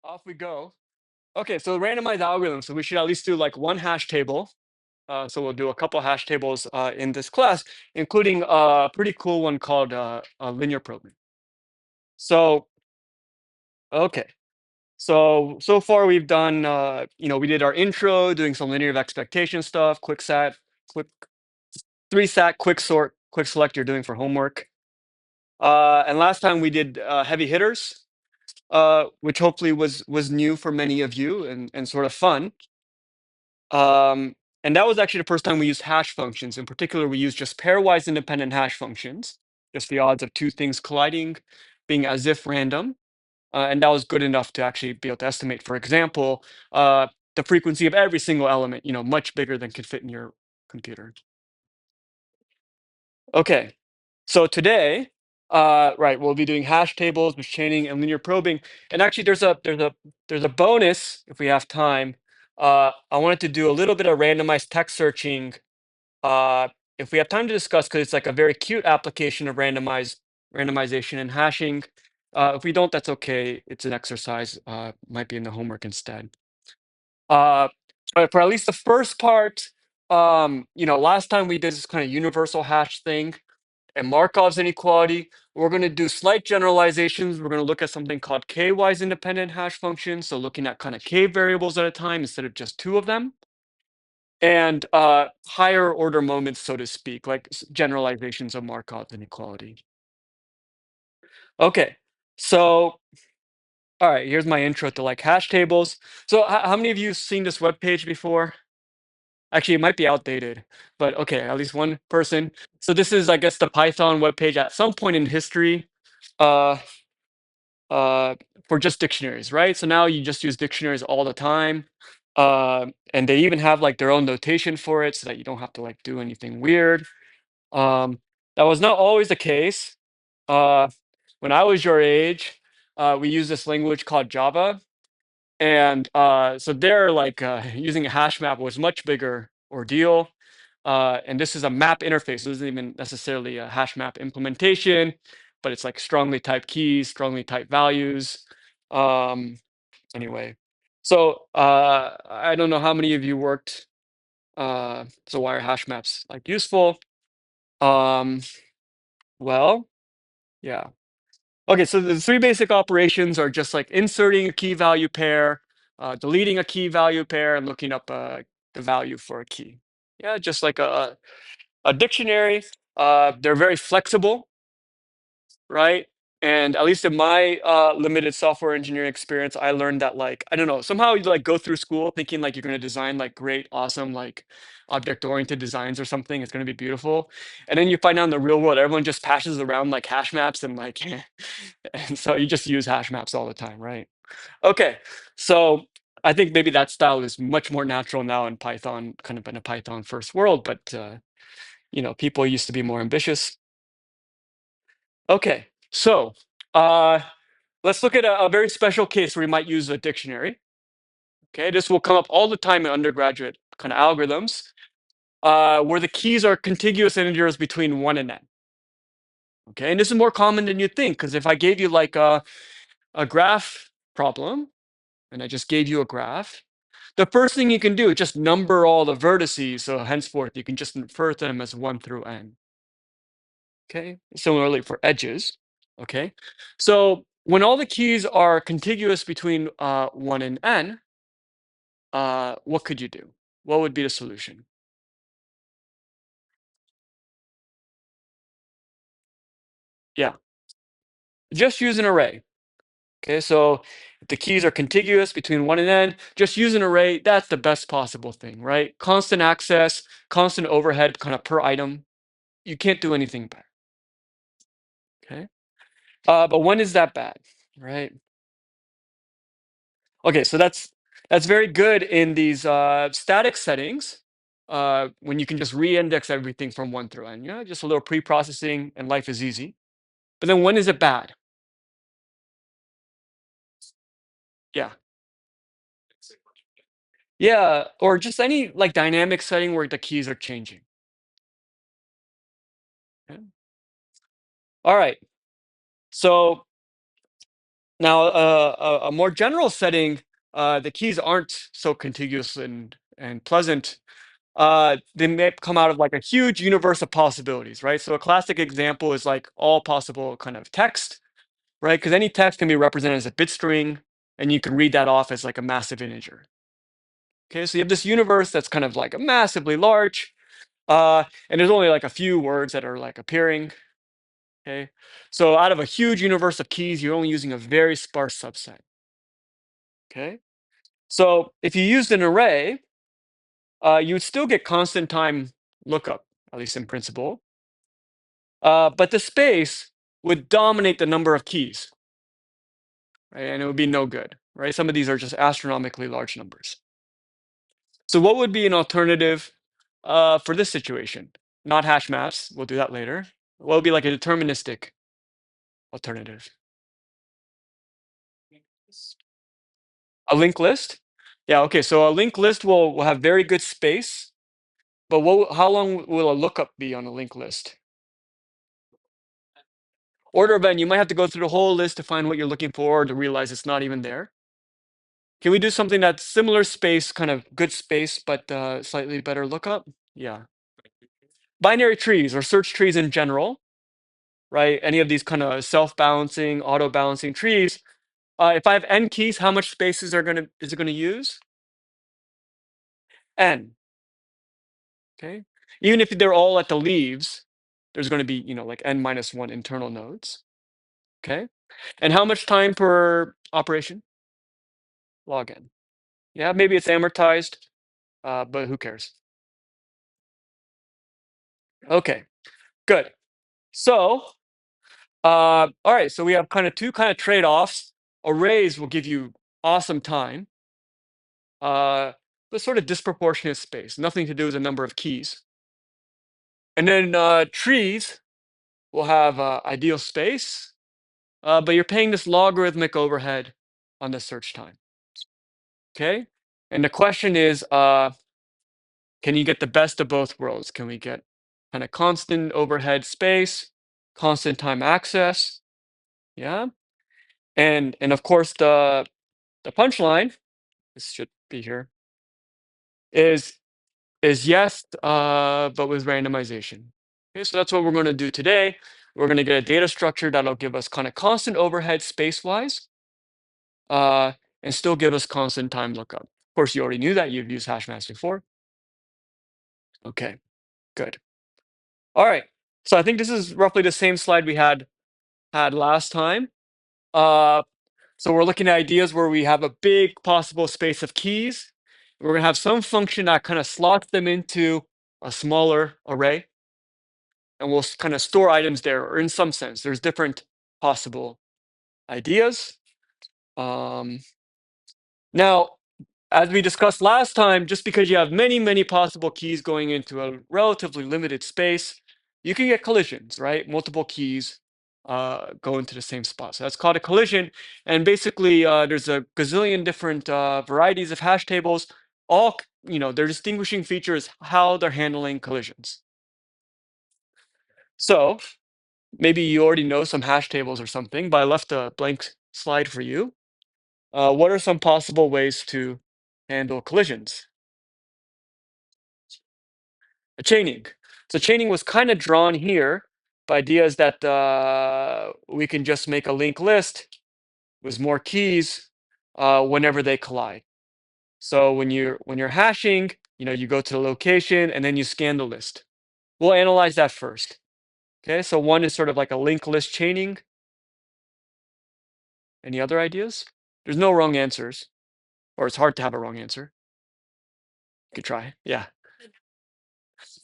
Off we go. Okay, so randomized algorithm. So we should at least do like one hash table. So we'll do a couple hash tables in this class, including a pretty cool one called linear probing. So okay, so far we've done we did our intro, doing some linear expectation stuff, quick 3 sat, quick sort, quick select. You're doing for homework. And last time we did heavy hitters, which hopefully was new for many of you and sort of fun. And that was actually the first time we used hash functions. In particular, we used just pairwise independent hash functions, just the odds of two things colliding being as if random. And that was good enough to actually be able to estimate, for example, the frequency of every single element, much bigger than could fit in your computer. Okay, so today, right, we'll be doing hash tables, with chaining, and linear probing. And actually, there's a bonus if we have time. I wanted to do a little bit of randomized text searching. Uh, if we have time to discuss, because it's like a very cute application of randomization and hashing. If we don't, that's okay. It's an exercise. Might be in the homework instead. Uh, but for at least the first part, last time we did this kind of universal hash thing and Markov's inequality. We're going to do slight generalizations. We're going to look at something called k-wise independent hash functions. So looking at kind of k variables at a time instead of just two of them. And higher order moments, so to speak, like generalizations of Markov's inequality. Okay, so all right, here's my intro to like hash tables. So how many of you seen this web page before? Actually, it might be outdated, but okay, at least one person. So this is, I guess, the Python web page at some point in history. Uh, uh, for just dictionaries, right? So now you just use dictionaries all the time. And they even have like their own notation for it so that you don't have to like do anything weird. Um, that was not always the case. Uh, when I was your age, we used this language called Java. And so there, like using a hash map was much bigger ordeal. And this is a map interface. So this isn't even necessarily a hash map implementation, but it's like strongly typed keys, strongly typed values. Um, anyway, so I don't know how many of you worked. So why are hash maps like useful? Um, well, yeah. Okay, so the three basic operations are just like inserting a key value pair, deleting a key value pair, and looking up the value for a key. Yeah, just like a dictionary. They're very flexible, right? And at least in my limited software engineering experience, I learned that like I don't know, somehow you like go through school thinking like you're going to design like great, awesome, like object-oriented designs or something. It's going to be beautiful, and then you find out in the real world, everyone just passes around like hash maps and like, and so you just use hash maps all the time, right? Okay, so I think maybe that style is much more natural now in Python, kind of in a Python first world, but people used to be more ambitious. Okay, so uh, let's look at a very special case where we might use a dictionary. Okay, this will come up all the time in undergraduate kind of algorithms, where the keys are contiguous integers between 1 and n. Okay, and this is more common than you think, because if I gave you like a graph problem, and I just gave you a graph, the first thing you can do is just number all the vertices, so henceforth you can just infer them as 1 through n. Okay, similarly for edges. Okay, so when all the keys are contiguous between 1 and n, what could you do? What would be the solution? Yeah, just use an array. Okay, so if the keys are contiguous between 1 and n, just use an array. That's the best possible thing, right? Constant access, constant overhead kind of per item. You can't do anything better. Okay, but when is that bad, right? Okay, so that's very good in these static settings, when you can just re-index everything from 1 through n. Just a little pre-processing and life is easy. But then when is it bad? Yeah. Yeah, or just any like dynamic setting where the keys are changing. Okay. All right. So Now, a more general setting, the keys aren't so contiguous and pleasant. They may come out of like a huge universe of possibilities, right? So a classic example is like all possible kind of text, right? Because any text can be represented as a bit string, and you can read that off as like a massive integer. Okay, so you have this universe that's kind of like massively large, and there's only like a few words that are like appearing. Okay, so out of a huge universe of keys, you're only using a very sparse subset. Okay, so if you used an array, you would still get constant time lookup, at least in principle, but the space would dominate the number of keys, right? And it would be no good, right? Some of these are just astronomically large numbers. So what would be an alternative for this situation? Not hash maps. We'll do that later. What would be like a deterministic alternative? A linked list? Yeah, okay. So a linked list will have very good space, but how long will a lookup be on a linked list? Order of n, you might have to go through the whole list to find what you're looking for or to realize it's not even there. Can we do something that's similar space, kind of good space, but slightly better lookup? Yeah. Binary trees or search trees in general, right? Any of these kind of self-balancing, auto-balancing trees. If I have n keys, how much space is it gonna use? N. Okay. Even if they're all at the leaves, there's going to be, like n minus one internal nodes. Okay. And how much time per operation? Log n. Yeah, maybe it's amortized, but who cares? Okay, good. So, all right, so we have kind of two kind of trade-offs. Arrays will give you awesome time, uh, but sort of disproportionate space, nothing to do with the number of keys. And then trees will have ideal space, but you're paying this logarithmic overhead on the search time. Okay, and the question is, can you get the best of both worlds? Can we get kind of constant overhead space, constant time access? Yeah, and of course the punchline, this should be here, is yes, but with randomization. Okay, so that's what we're going to do today. We're going to get a data structure that'll give us kind of constant overhead space-wise, uh, and still give us constant time lookup. Of course, you already knew that. You've used hash maps before. Okay, good. All right. So I think this is roughly the same slide we had last time. Uh, so we're looking at ideas where we have a big possible space of keys. We're gonna have some function that kind of slots them into a smaller array, and we'll kind of store items there, or in some sense, there's different possible ideas. Um, Now, as we discussed last time, just because you have many, many possible keys going into a relatively limited space, you can get collisions, right? Multiple keys go into the same spot. So that's called a collision. And basically, there's a gazillion different varieties of hash tables. All, their distinguishing feature is how they're handling collisions. So maybe you already know some hash tables or something, but I left a blank slide for you. What are some possible ways to handle collisions? Chaining. So chaining was kind of drawn here by ideas that we can just make a linked list with more keys whenever they collide. So when you're hashing, you go to the location and then you scan the list. We'll analyze that first. Okay, so one is sort of like a linked list chaining. Any other ideas? There's no wrong answers, or it's hard to have a wrong answer. You could try. Yeah.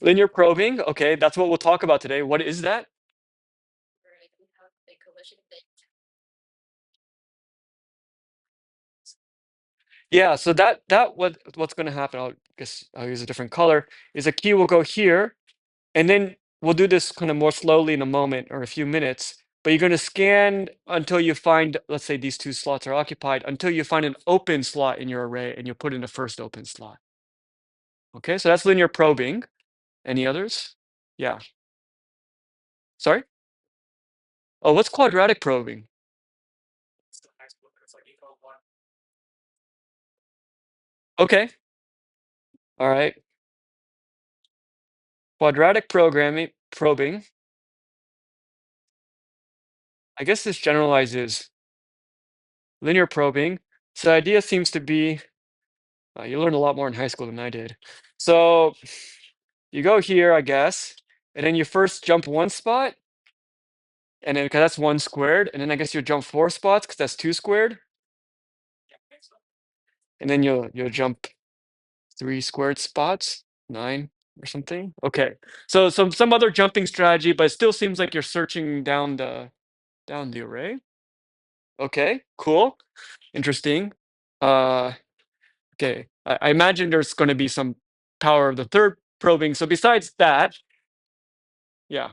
Linear probing. Okay, that's what we'll talk about today. What is that? Yeah, so what's going to happen, I guess I'll use a different color, is a key will go here, and then we'll do this kind of more slowly in a moment or a few minutes, but you're going to scan until you find, let's say these two slots are occupied, until you find an open slot in your array, and you put in the first open slot. Okay, so that's linear probing. Any others? Yeah. Sorry? Oh, what's quadratic probing? Okay. All right. Quadratic programming probing. I guess this generalizes linear probing. So the idea seems to be you learned a lot more in high school than I did. So you go here, I guess, and then you first jump one spot, and then because that's one squared, and then I guess you'll jump four spots because that's two squared, and then you'll jump three squared spots, nine or something. Okay, so some other jumping strategy, but it still seems like you're searching down the array. Okay, cool, interesting. Uh, okay, I imagine there's going to be some power of the third probing. So besides that, yeah.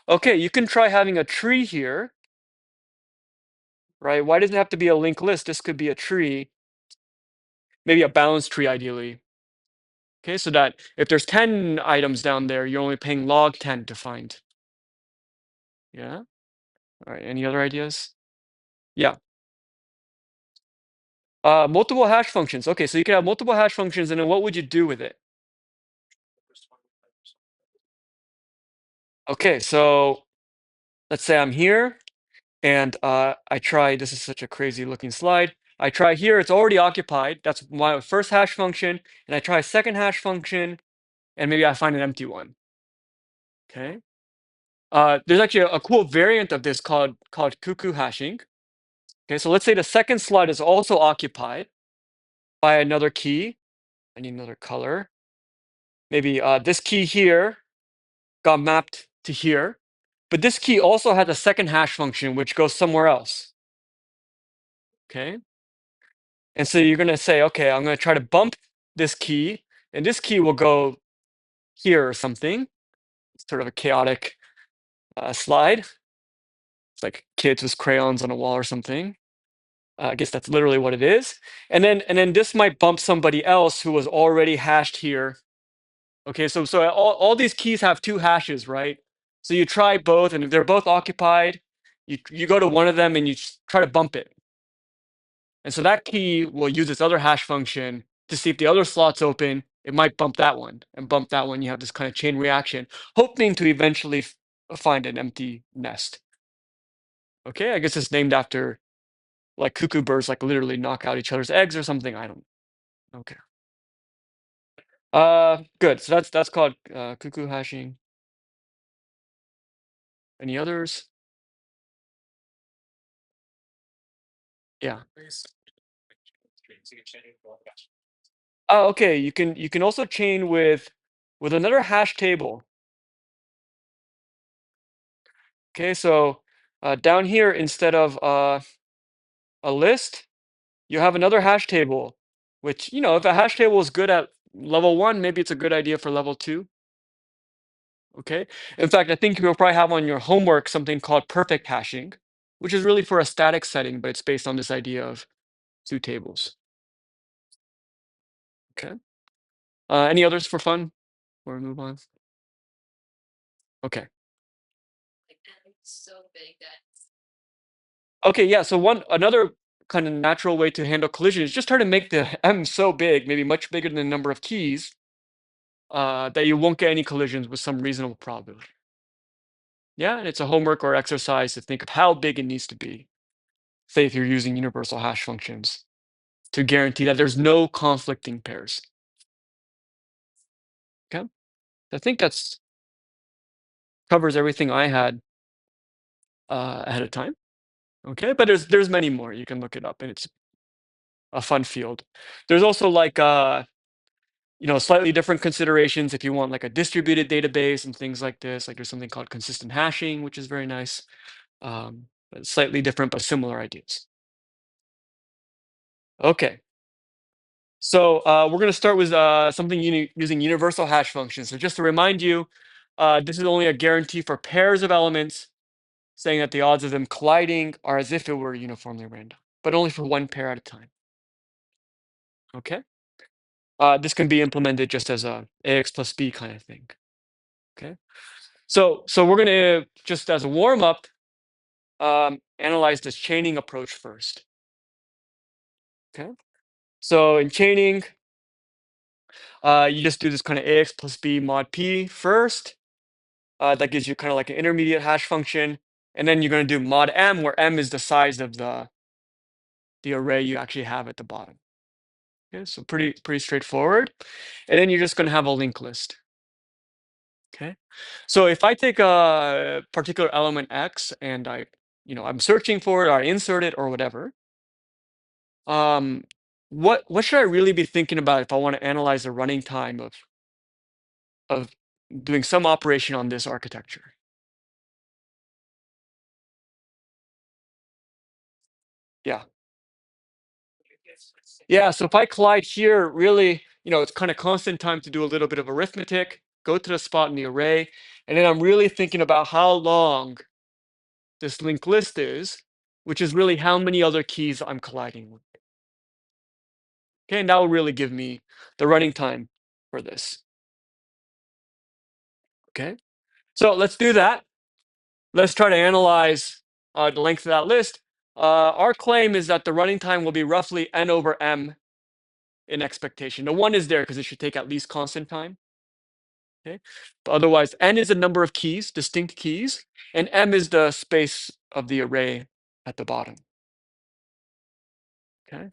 Okay, you can try having a tree here, right? Why does it have to be a linked list? This could be a tree, maybe a balanced tree ideally. Okay, so that if there's 10 items down there, you're only paying log 10 to find. Yeah. All right. Any other ideas? Yeah. Multiple hash functions. Okay, so you can have multiple hash functions, and then what would you do with it? Okay, so let's say I'm here and I try, this is such a crazy looking slide. I try here, it's already occupied. That's my first hash function. And I try a second hash function, and maybe I find an empty one. Okay. There's actually a cool variant of this called cuckoo hashing. Okay, so let's say the second slot is also occupied by another key. I need another color. Maybe this key here got mapped to here, but this key also has a second hash function which goes somewhere else. Okay, and so you're gonna say, okay, I'm gonna try to bump this key, and this key will go here or something. It's sort of a chaotic slide. It's like kids with crayons on a wall or something. I guess that's literally what it is. And then this might bump somebody else who was already hashed here. Okay, so all these keys have two hashes, right? So you try both, and if they're both occupied, you go to one of them and you try to bump it. And so that key will use its other hash function to see if the other slot's open. It might bump that one and bump that one. You have this kind of chain reaction, hoping to eventually find an empty nest. Okay, I guess it's named after like cuckoo birds, like literally knock out each other's eggs or something. I don't. Okay. Good. So that's called cuckoo hashing. Any others? Yeah. Oh, okay. You can also chain with another hash table. Okay, so down here instead of a list, you have another hash table, which if a hash table is good at level one, maybe it's a good idea for level two. Okay. In fact, I think you'll probably have on your homework something called perfect hashing, which is really for a static setting, but it's based on this idea of two tables. Okay. Any others for fun? Or move on? Okay. Okay, yeah. So another kind of natural way to handle collision is just try to make the M so big, maybe much bigger than the number of keys, that you won't get any collisions with some reasonable probability. Yeah, and it's a homework or exercise to think of how big it needs to be. Say if you're using universal hash functions to guarantee that there's no conflicting pairs. Okay, I think that's covers everything I had ahead of time. Okay, but there's many more. You can look it up, and it's a fun field. There's also like slightly different considerations if you want like a distributed database and things like this. Like there's something called consistent hashing, which is very nice. But slightly different but similar ideas. Okay, so we're going to start with something using universal hash functions. So just to remind you, this is only a guarantee for pairs of elements, saying that the odds of them colliding are as if it were uniformly random, but only for one pair at a time. Okay. This can be implemented just as a ax plus b kind of thing. Okay. So we're gonna just as a warm up, analyze this chaining approach first. Okay. So in chaining, you just do this kind of ax plus b mod p first. That gives you kind of like an intermediate hash function. And then you're going to do mod m, where m is the size of the array you actually have at the bottom. Okay, so pretty straightforward. And then you're just going to have a linked list. Okay. So if I take a particular element x and I'm searching for it, or I insert it or whatever, um, what should I really be thinking about if I want to analyze the running time of doing some operation on this architecture? Yeah. Yeah, so if I collide here, really, it's kind of constant time to do a little bit of arithmetic, go to the spot in the array, and then I'm really thinking about how long this linked list is, which is really how many other keys I'm colliding with. Okay, and that will really give me the running time for this. Okay, so let's do that. Let's try to analyze the length of that list. Our claim is that the running time will be roughly n over m in expectation. The one is there because it should take at least constant time. Okay, but otherwise, n is the number of keys, distinct keys, and m is the space of the array at the bottom. Okay.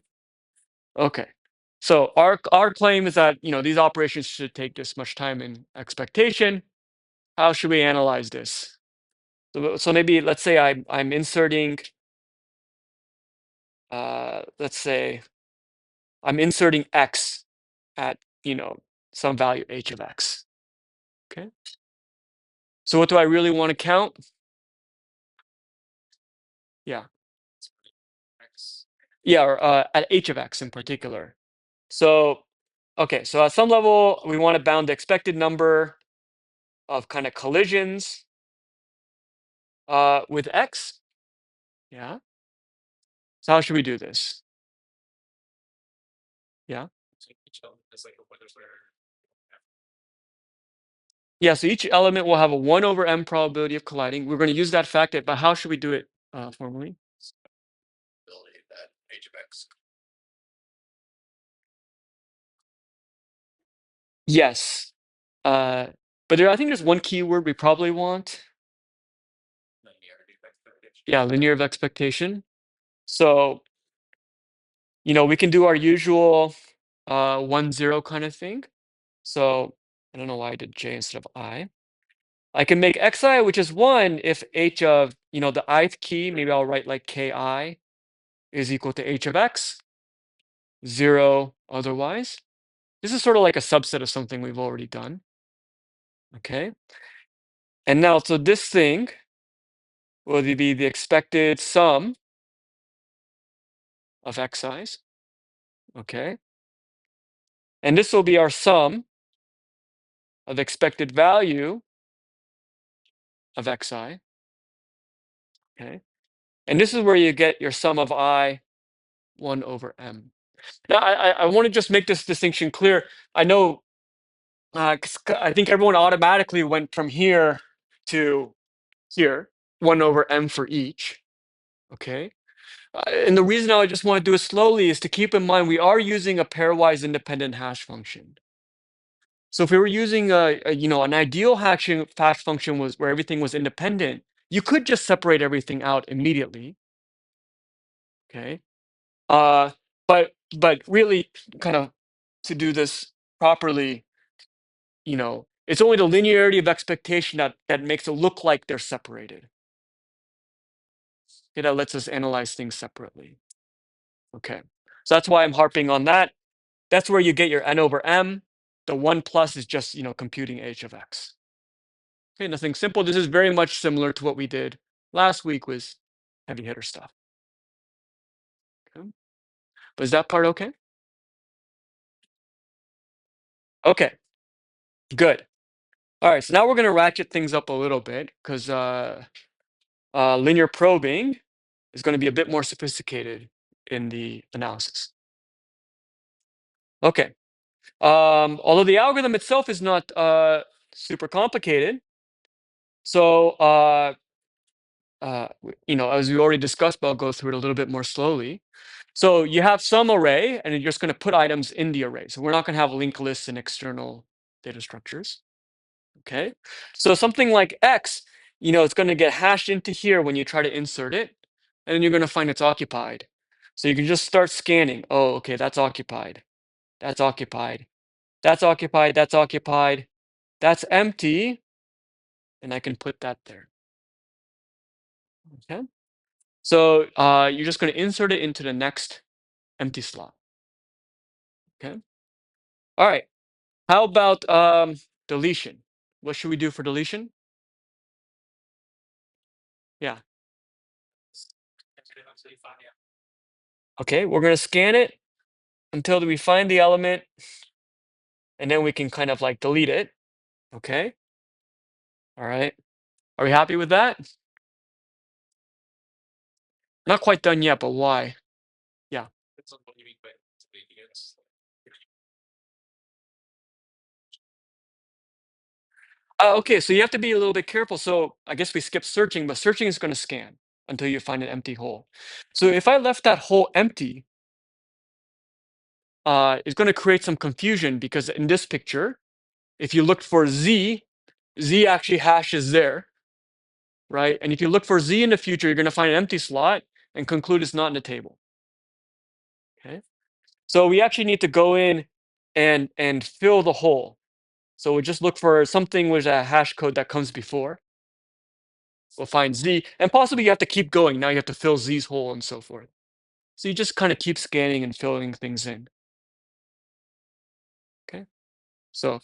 Okay. So our claim is that these operations should take this much time in expectation. How should we analyze this? So maybe let's say I'm inserting let's say I'm inserting x at some value h of x. Okay. So what do I really want to count? Yeah. Yeah, or at h of x in particular. So okay, so at some level we want to bound the expected number of kind of collisions with x. Yeah. So how should we do this? Yeah. Yeah, so each element will have a 1 over m probability of colliding. We're going to use that fact, but how should we do it formally? Yes. Uh, but I think there's one keyword we probably want. Yeah, linear of expectation. So, we can do our usual 1, 0 kind of thing. So I don't know why I did j instead of I. I can make xi, which is 1, if h of, the ith key, maybe I'll write like ki is equal to h of x, 0 otherwise. This is sort of like a subset of something we've already done. Okay. And now, so this thing will be the expected sum of xi's. Okay. And this will be our sum of expected value of xi. Okay. And this is where you get your sum of I 1 over m. Now, I want to just make this distinction clear. I know, 'cause I think everyone automatically went from here to here, 1 over m for each. Okay. And the reason I just want to do it slowly is to keep in mind we are using a pairwise independent hash function. So if we were using an ideal hash function was where everything was independent, you could just separate everything out immediately. Okay. Uh, but really, kind of to do this properly, it's only the linearity of expectation that makes it look like they're separated. Okay, that lets us analyze things separately. Okay, so that's why I'm harping on that. That's where you get your n over m. The 1 plus is just computing h of x. Okay, nothing simple. This is very much similar to what we did last week with heavy hitter stuff. Okay. But is that part okay? Okay, good. All right, so now we're going to ratchet things up a little bit because linear probing is going to be a bit more sophisticated in the analysis. Okay. Although the algorithm itself is not super complicated, so as we already discussed, but I'll go through it a little bit more slowly. So you have some array, and you're just going to put items in the array. So we're not going to have linked lists and external data structures. Okay. So something like X, it's going to get hashed into here when you try to insert it, and then you're going to find it's occupied. So you can just start scanning. Oh, okay, that's occupied. That's occupied. That's occupied. That's occupied. That's empty, and I can put that there. Okay. So you're just going to insert it into the next empty slot. Okay. All right. How about deletion? What should we do for deletion? Yeah. Okay, we're going to scan it until we find the element, and then we can kind of like delete it. Okay. All right. Are we happy with that? Not quite done yet, but why? Yeah. Okay, so you have to be a little bit careful. So I guess we skip searching, but searching is going to scan until you find an empty hole. So if I left that hole empty, it's going to create some confusion because in this picture, if you look for Z, Z actually hashes there, right? And if you look for Z in the future, you're going to find an empty slot and conclude it's not in the table. Okay. So we actually need to go in and fill the hole. So we just look for something with a hash code that comes before. We'll find Z, and possibly you have to keep going. Now you have to fill Z's hole and so forth. So you just kind of keep scanning and filling things in. Okay. So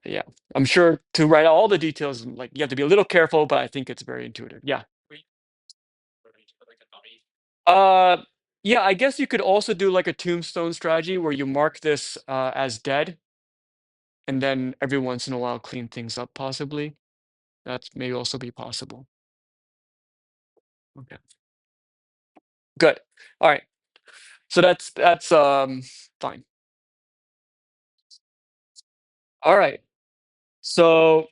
yeah, I'm sure to write out all the details, like you have to be a little careful, but I think it's very intuitive. Yeah. Uh, yeah, I guess you could also do like a tombstone strategy where you mark this as dead, and then every once in a while clean things up. Possibly that may also be possible. Okay. Good. All right. So that's fine. All right. So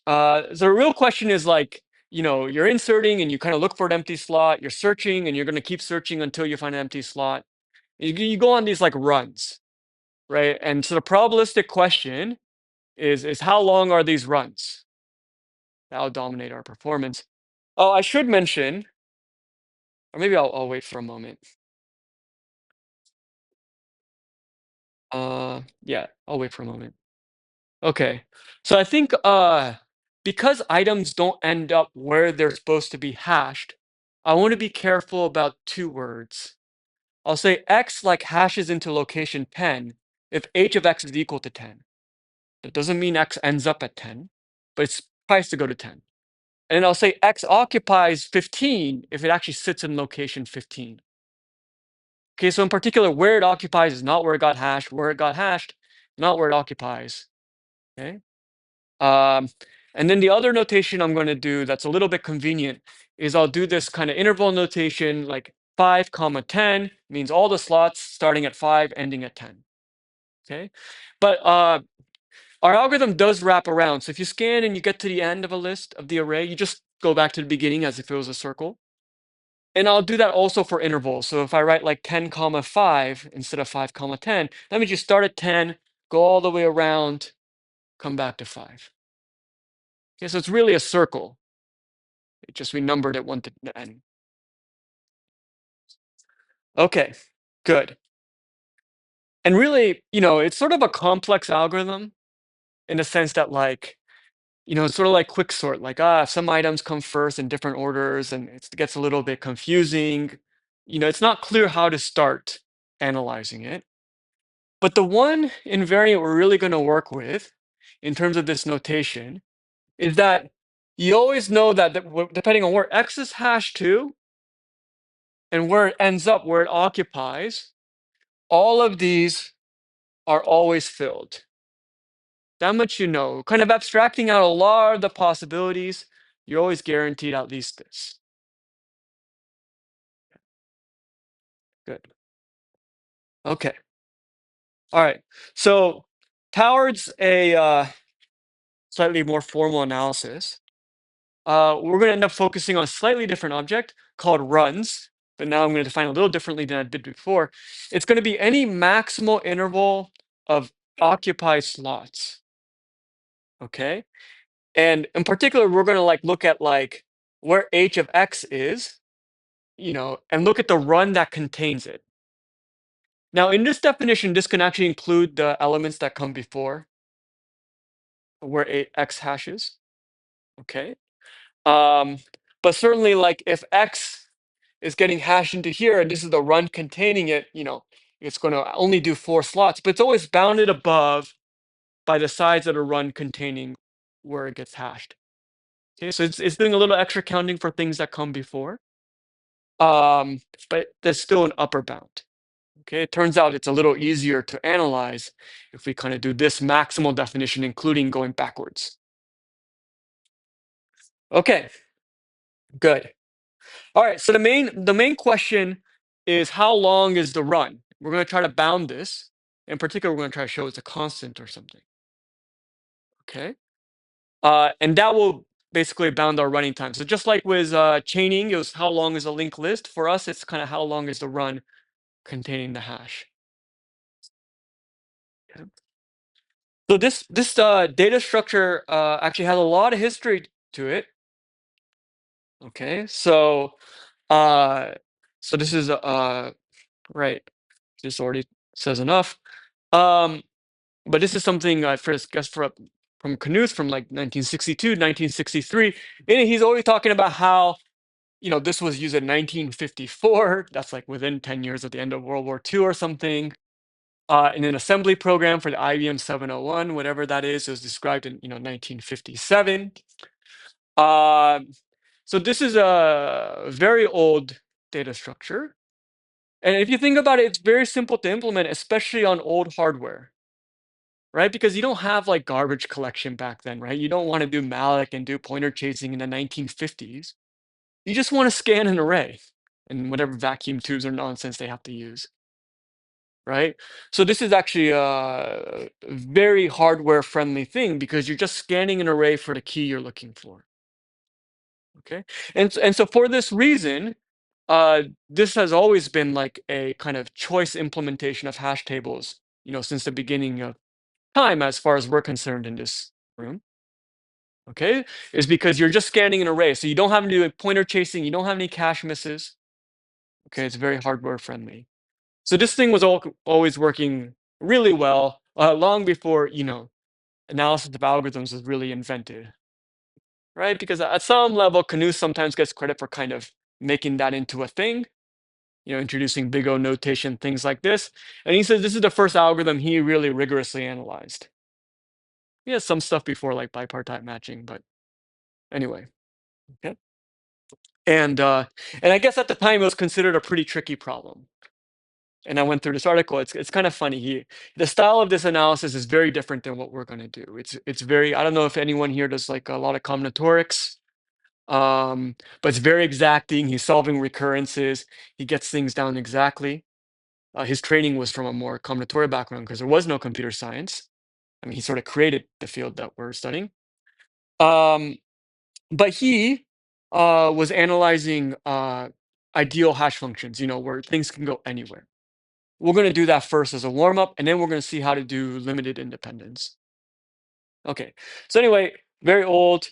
the real question is like, you're inserting and you kind of look for an empty slot, you're searching and you're going to keep searching until you find an empty slot. You go on these like runs, right? And so the probabilistic question is how long are these runs? That'll dominate our performance. Oh, I should mention, or maybe I'll wait for a moment. Yeah, I'll wait for a moment. Okay. So I think because items don't end up where they're supposed to be hashed, I want to be careful about two words. I'll say x like hashes into location 10 if h of x is equal to 10. That doesn't mean x ends up at 10, but it's tries to go to 10. And then I'll say x occupies 15 if it actually sits in location 15. Okay, so in particular, where it occupies is not where it got hashed. Where it got hashed, not where it occupies. Okay. Um, and then the other notation I'm going to do that's a little bit convenient is I'll do this kind of interval notation like 5 comma 10 means all the slots starting at 5 ending at 10. Okay. But our algorithm does wrap around. So if you scan and you get to the end of a list of the array, you just go back to the beginning as if it was a circle. And I'll do that also for intervals. So if I write like 10 comma 5 instead of 5 comma 10, that means you start at 10, go all the way around, come back to 5. Okay, so it's really a circle. It just we numbered it 1 to n. Okay, good. And really, it's sort of a complex algorithm in the sense that like, it's sort of like quicksort, like some items come first in different orders and it gets a little bit confusing. It's not clear how to start analyzing it. But the one invariant we're really going to work with in terms of this notation is that you always know that depending on where x is hashed to and where it ends up, where it occupies, all of these are always filled. That much you know. Kind of abstracting out a lot of the possibilities, you're always guaranteed at least this. Good. Okay. All right. So towards a slightly more formal analysis, we're going to end up focusing on a slightly different object called runs. but now I'm going to define a little differently than I did before. It's going to be any maximal interval of occupied slots. Okay. And in particular, we're going to like look at like where h of x is, and look at the run that contains it. Now, in this definition, this can actually include the elements that come before where x hashes. Okay. Um, but certainly, like if x is getting hashed into here, and this is the run containing it, it's going to only do 4 slots, but it's always bounded above by the size of the run containing where it gets hashed. Okay, so it's doing a little extra counting for things that come before, but there's still an upper bound. Okay, it turns out it's a little easier to analyze if we kind of do this maximal definition, including going backwards. Okay, good. All right, so the main question is how long is the run? We're going to try to bound this. In particular, we're going to try to show it's a constant or something. Okay, and that will basically bound our running time. So just like with chaining, it was how long is a linked list. For us, it's kind of how long is the run containing the hash. Okay. So this data structure actually has a lot of history to it. Okay, uh, so this is right. This already says enough. Um, but this is something I first guessed from Knuth from like 1962, 1963. And he's always talking about how, this was used in 1954. That's like within 10 years of the end of World War II or something. In an assembly program for the IBM 701, whatever that is, it was described in 1957. So this is a very old data structure. And if you think about it, it's very simple to implement, especially on old hardware, right? Because you don't have like garbage collection back then, right? You don't want to do malloc and do pointer chasing in the 1950s. You just want to scan an array and whatever vacuum tubes or nonsense they have to use, right? So this is actually a very hardware friendly thing because you're just scanning an array for the key you're looking for. Okay, and so for this reason, this has always been like a kind of choice implementation of hash tables, since the beginning of time, as far as we're concerned in this room. Okay, is because you're just scanning an array, so you don't have to do pointer chasing, you don't have any cache misses. Okay, it's very hardware friendly. So this thing was always working really well, long before analysis of algorithms was really invented, right? Because at some level, Canoe sometimes gets credit for kind of making that into a thing, introducing big O notation, things like this. And he says this is the first algorithm he really rigorously analyzed. He has some stuff before like bipartite matching, but anyway. Okay. And I guess at the time it was considered a pretty tricky problem. And I went through this article. It's kind of funny. The style of this analysis is very different than what we're going to do. It's very, I don't know if anyone here does like a lot of combinatorics. But it's very exacting. He's solving recurrences. He gets things down exactly. His training was from a more combinatorial background because there was no computer science. I mean, he sort of created the field that we're studying. Um, but he was analyzing ideal hash functions, where things can go anywhere. We're going to do that first as a warm up, and then we're going to see how to do limited independence. Okay, so anyway, very old,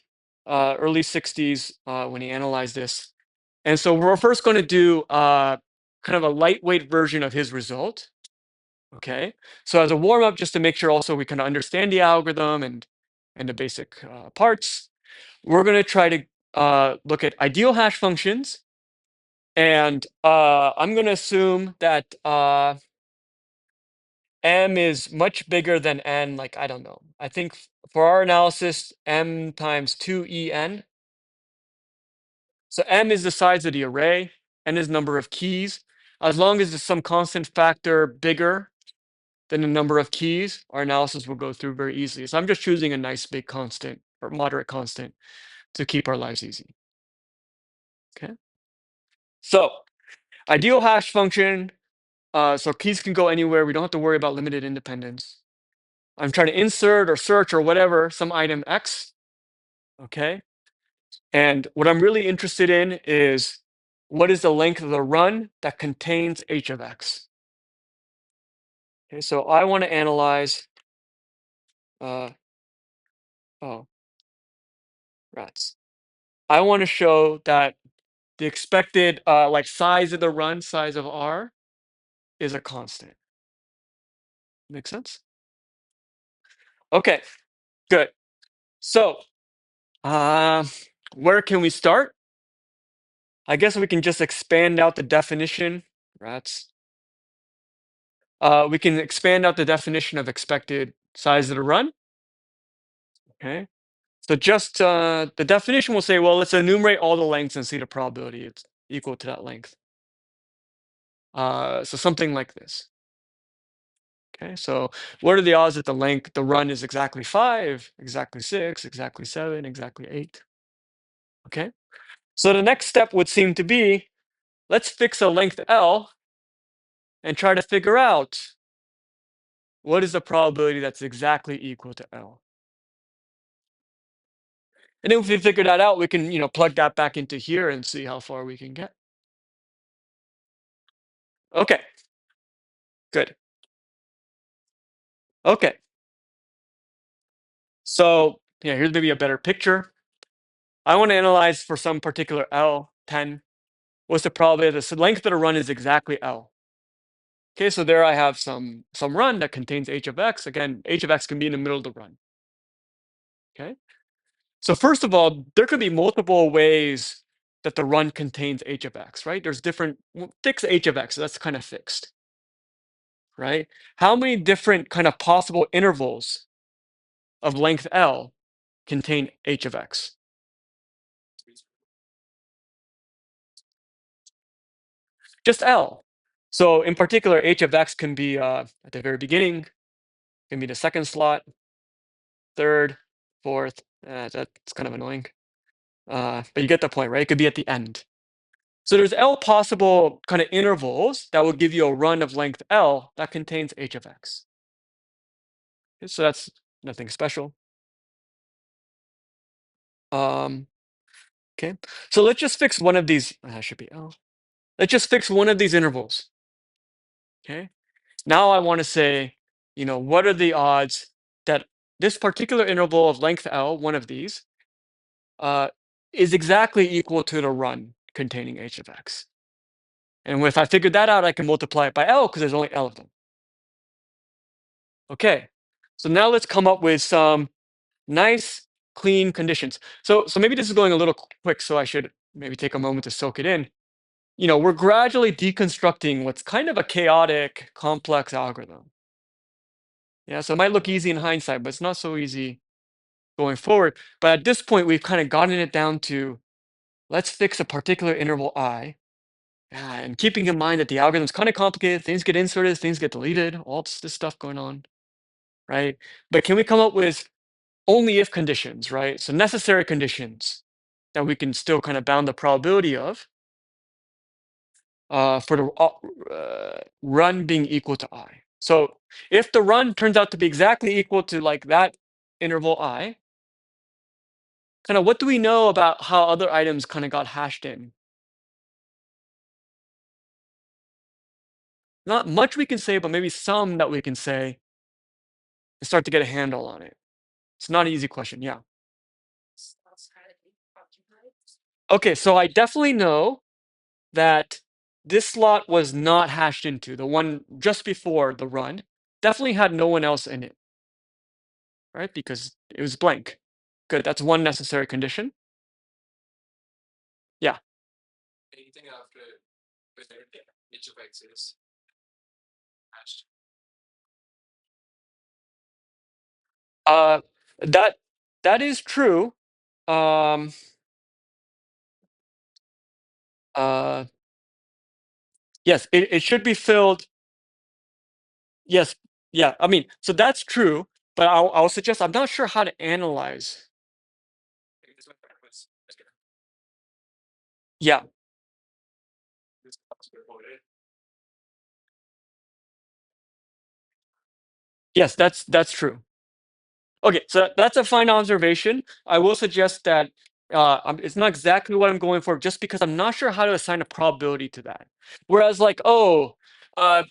early 60s when he analyzed this. And so we're first going to do kind of a lightweight version of his result. Okay, so as a warm up, just to make sure also we can understand the algorithm and the basic parts, we're going to try to look at ideal hash functions. And I'm going to assume that m is much bigger than n, like, I don't know. I think for our analysis, m times 2en. So m is the size of the array, n is number of keys. As long as there's some constant factor bigger than the number of keys, our analysis will go through very easily. So I'm just choosing a nice big constant or moderate constant to keep our lives easy. Okay. So ideal hash function. So keys can go anywhere. We don't have to worry about limited independence. I'm trying to insert or search or whatever some item X. Okay. And what I'm really interested in is what is the length of the run that contains h of x? Okay, so I want to analyze, uh, oh, rats. I want to show that the expected like size of the run, size of R, is a constant. Make sense? Okay, good. So, um, where can we start? I guess we can just expand out the definition. Rats. We can expand out the definition of expected size of the run. Okay. So just the definition will say, well, let's enumerate all the lengths and see the probability it's equal to that length. So something like this. Okay. So what are the odds that the run is exactly 5, exactly 6, exactly 7, exactly 8? Okay. So the next step would seem to be, let's fix a length L and try to figure out what is the probability that's exactly equal to L. And then if we figure that out, we can, plug that back into here and see how far we can get. Okay, good. Okay, so yeah, here's maybe a better picture. I want to analyze for some particular L, 10. What's the probability that the length of the run is exactly L? Okay, so there I have some run that contains h of x. Again, h of x can be in the middle of the run. Okay, so first of all, there could be multiple ways that the run contains h of x, right? There's different fixed h of x, so that's kind of fixed, right? How many different kind of possible intervals of length L contain h of x? Just L. So in particular, h of x can be at the very beginning, can be the second slot, third, fourth. That's kind of annoying. But you get the point, right? It could be at the end. So there's L possible kind of intervals that will give you a run of length L that contains h of x. Okay, so that's nothing special. Um, okay, so let's just fix one of these. That should be L. Let's just fix one of these intervals. Okay. Now I want to say, what are the odds that this particular interval of length L, one of these, uh, is exactly equal to the run containing h of x. And if I figured that out, I can multiply it by L because there's only L of them. Okay. So now let's come up with some nice, clean conditions. So maybe this is going a little quick, so I should maybe take a moment to soak it in. We're gradually deconstructing what's kind of a chaotic, complex algorithm. Yeah, so it might look easy in hindsight, but it's not so easy going forward. But at this point, we've kind of gotten it down to, let's fix a particular interval I. And keeping in mind that the algorithm's kind of complicated, things get inserted, things get deleted, all this stuff going on, right? But can we come up with only if conditions, right? So necessary conditions that we can still kind of bound the probability of for the run being equal to I. So if the run turns out to be exactly equal to like that interval I, kind of what do we know about how other items kind of got hashed in? Not much we can say, but maybe some that we can say and start to get a handle on it. It's not an easy question. Yeah. Okay, so I definitely know that this slot was not hashed into. The one just before the run definitely had no one else in it, right? Because it was blank. Good. That's one necessary condition. Yeah. Uh, that that is true. Um, uh, yes, it should be filled. Yes, yeah. I mean, so that's true, but I'll suggest I'm not sure how to analyze. Yeah. Yes, that's true. Okay, so that's a fine observation. I will suggest that It's not exactly what I'm going for just because I'm not sure how to assign a probability to that. Whereas like, oh, uh,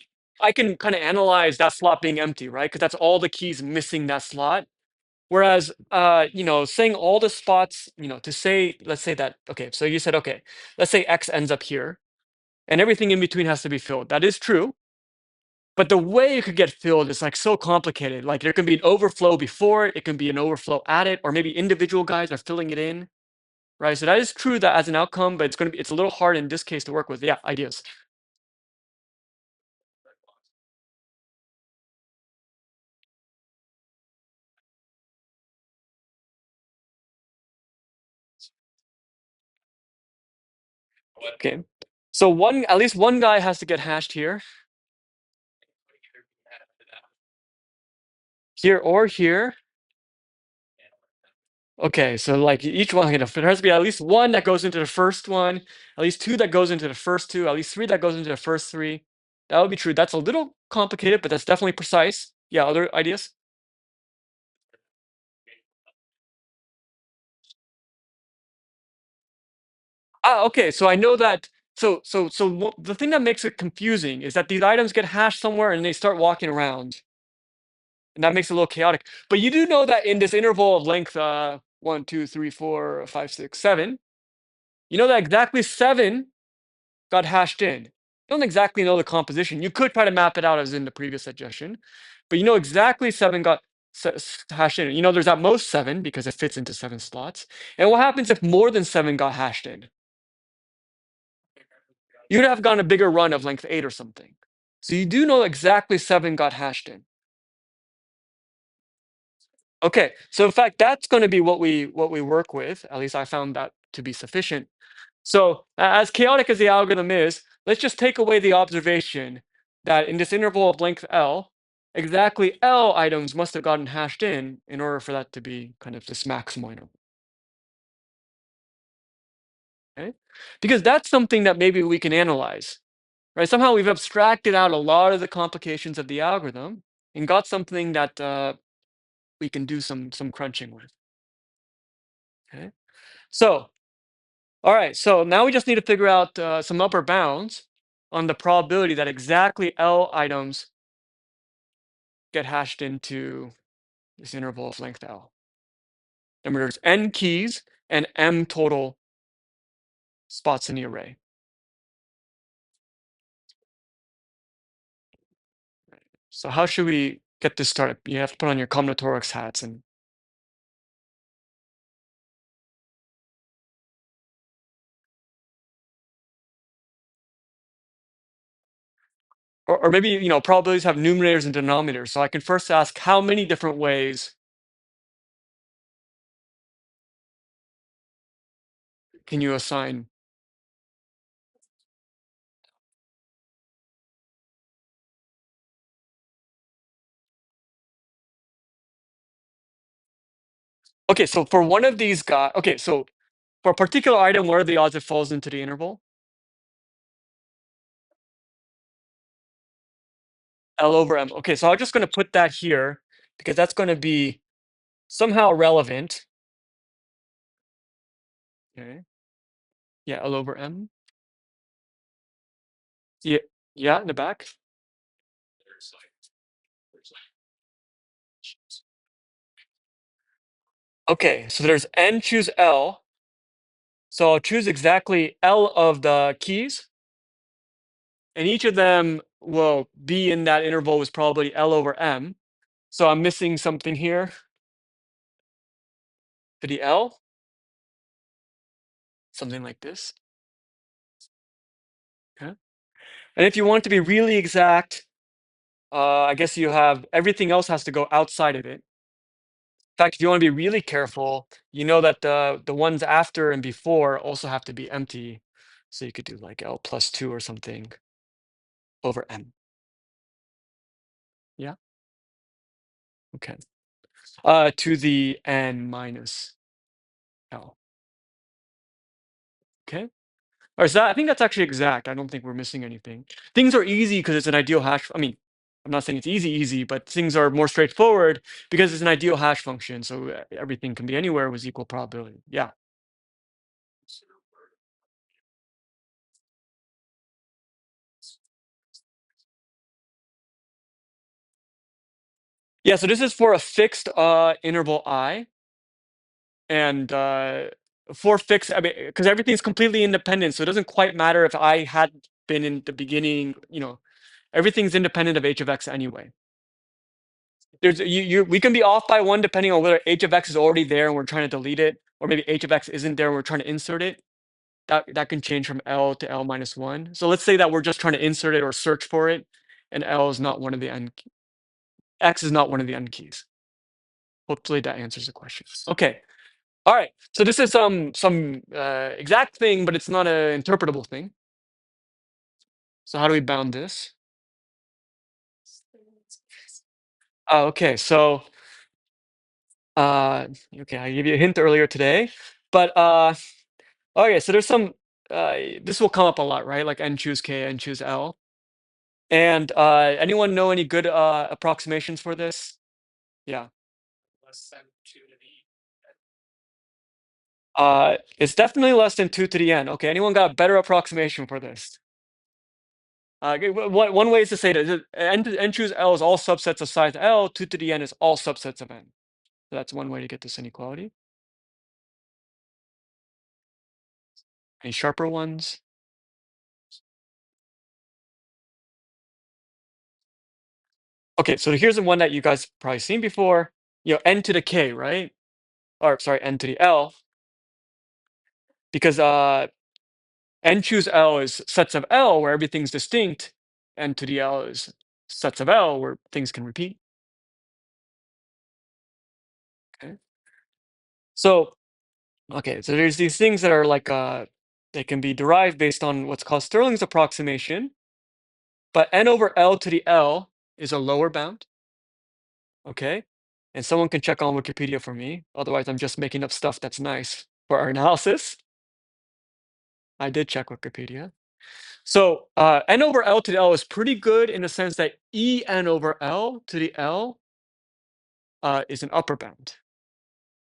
I can kind of analyze that slot being empty, right? Because that's all the keys missing that slot. Whereas, saying all the spots, to say, let's say that, okay, so you said, okay, let's say X ends up here and everything in between has to be filled. That is true. But the way it could get filled is like so complicated. Like there can be an overflow before it can be an overflow at it, or maybe individual guys are filling it in. Right, so that is true that as an outcome, but it's a little hard in this case to work with. Yeah, ideas. Okay. So at least one guy has to get hashed here or here. Okay, so like each one, there has to be at least one that goes into the first one, at least two that goes into the first two, at least three that goes into the first three. That would be true. That's a little complicated, but that's definitely precise. Yeah, other ideas? Okay. So I know that. The thing that makes it confusing is that these items get hashed somewhere and they start walking around. And that makes it a little chaotic. But you do know that in this interval of length, 1, 2, 3, 4, 5, 6, 7, you know that exactly 7 got hashed in. You don't exactly know the composition. You could try to map it out as in the previous suggestion, but you know exactly 7 got hashed in. You know there's at most 7 because it fits into 7 slots. And what happens if more than 7 got hashed in? You'd have gone a bigger run of length 8 or something. So you do know exactly 7 got hashed in. Okay, so in fact, that's going to be what we work with. At least I found that to be sufficient. So as chaotic as the algorithm is, let's just take away the observation that in this interval of length L, exactly L items must have gotten hashed in order for that to be kind of this maximal interval. Okay, because that's something that maybe we can analyze, right? Somehow we've abstracted out a lot of the complications of the algorithm and got something that we can do some crunching with. Okay, so all right, so now we just need to figure out some upper bounds on the probability that exactly L items get hashed into this interval of length L. Remember, there's N keys and M total spots in the array. So how should we get this started? You have to put on your combinatorics hats or maybe probabilities have numerators and denominators. So I can first ask how many different ways can you assign? Okay, so for one of these guys, okay, so for a particular item, what are the odds it falls into the interval? L over M. Okay, so I'm just going to put that here because that's going to be somehow relevant. Okay. Yeah, L over M. Yeah, yeah, in the back. Okay, so there's N choose L. So I'll choose exactly L of the keys, and each of them will be in that interval was probably L over M. So I'm missing something here for the L, something like this. Okay. And if you want it to be really exact, I guess you have everything else has to go outside of it. In fact, if you want to be really careful, you know that the ones after and before also have to be empty. So you could do like L plus 2 or something over M. Yeah. Okay. To the N minus L. Okay. All right. So I think that's actually exact. I don't think we're missing anything. Things are easy because it's an ideal hash. I mean, I'm not saying it's easy, but things are more straightforward because it's an ideal hash function. So everything can be anywhere with equal probability. Yeah. Yeah, so this is for a fixed interval I, and for fixed, I mean, because everything's completely independent, so it doesn't quite matter if I had been in the beginning. Everything's independent of h of x anyway. We can be off by one depending on whether h of x is already there and we're trying to delete it, or maybe h of x isn't there and we're trying to insert it. That can change from L to L minus one. So let's say that we're just trying to insert it or search for it, and L is not one of the n, X is not one of the n keys. Hopefully that answers the question. Okay. All right. So this is some exact thing, but it's not an interpretable thing. So how do we bound this? Okay. So okay, I gave you a hint earlier today, but okay. So there's some. This will come up a lot, right? Like n choose k, n choose L. And anyone know any good approximations for this? Yeah. It's definitely less than 2 to the n. Okay, anyone got a better approximation for this? One way is to say that n choose L is all subsets of size L, 2 to the n is all subsets of n. So that's one way to get this inequality. Any sharper ones? Okay, so here's the one that you guys probably seen before. N to the k, right? Or sorry, n to the L, because n choose L is sets of L where everything's distinct. N to the L is sets of L where things can repeat. Okay. So okay, so there's these things that are like they can be derived based on what's called Stirling's approximation, but n over L to the L is a lower bound. Okay. And someone can check on Wikipedia for me. Otherwise, I'm just making up stuff that's nice for our analysis. I did check Wikipedia. So n over L to the L is pretty good in the sense that E n over L to the L is an upper bound.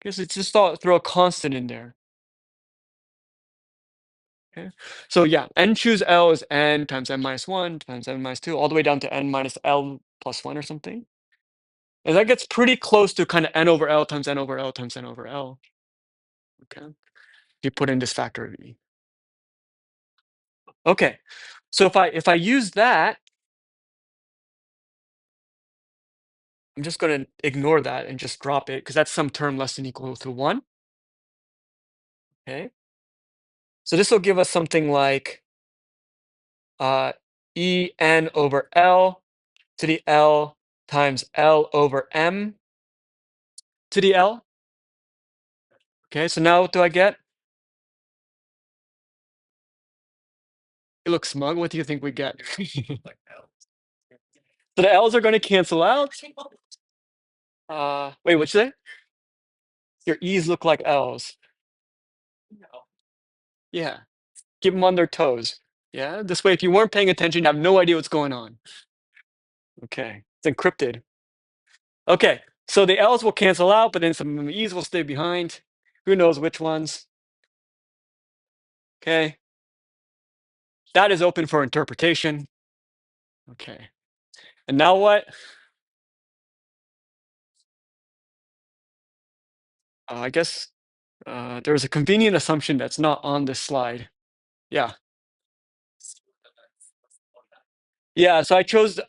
Okay, so it's just throw a constant in there. Okay. So yeah, n choose L is n times n minus 1 times n minus 2, all the way down to n minus L plus 1 or something. And that gets pretty close to kind of n over L times n over L times n over L. Okay. If you put in this factor of E. Okay. So if I use that, I'm just going to ignore that and just drop it because that's some term less than equal to 1. Okay. So this will give us something like E n over L to the L times L over M to the L. Okay, so now what do I get? You look smug. What do you think we get? So the L's are going to cancel out. Wait, what'd you say? Your E's look like L's. Yeah, keep them on their toes. Yeah, this way, if you weren't paying attention, you have no idea what's going on. Okay, it's encrypted. Okay, so the L's will cancel out, but then some E's will stay behind. Who knows which ones? Okay, that is open for interpretation. Okay, and now what? I guess there's a convenient assumption that's not on this slide. Yeah. Yeah, so I chose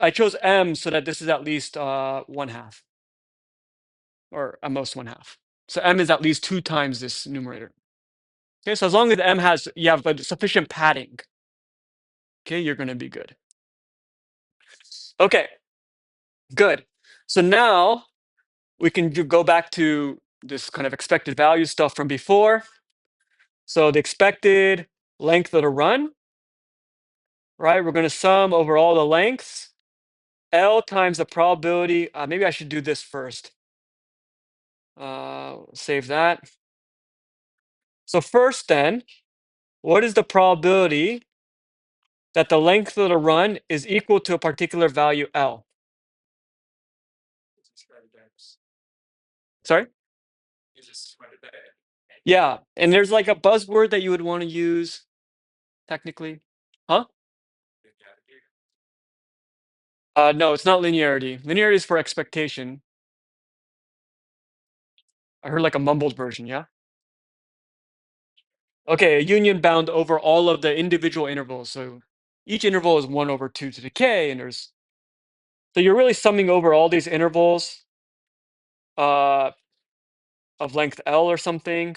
M so that this is at least 1/2, or at most 1/2. So M is at least 2 times this numerator. Okay, so as long as M has you have sufficient padding, okay, you're gonna be good. Okay, good. So now we can go back to this kind of expected value stuff from before. So the expected length of the run, right? We're gonna sum over all the lengths. L times the probability. Maybe I should do this first. Save that. So first then, what is the probability that the length of the run is equal to a particular value L? Sorry? Yeah, and there's like a buzzword that you would want to use technically. Huh? No, it's not linearity. Linearity is for expectation. I heard like a mumbled version, yeah? Okay, a union bound over all of the individual intervals. So each interval is 1 over 2 to the k, and there's so you're really summing over all these intervals uh, of length L or something.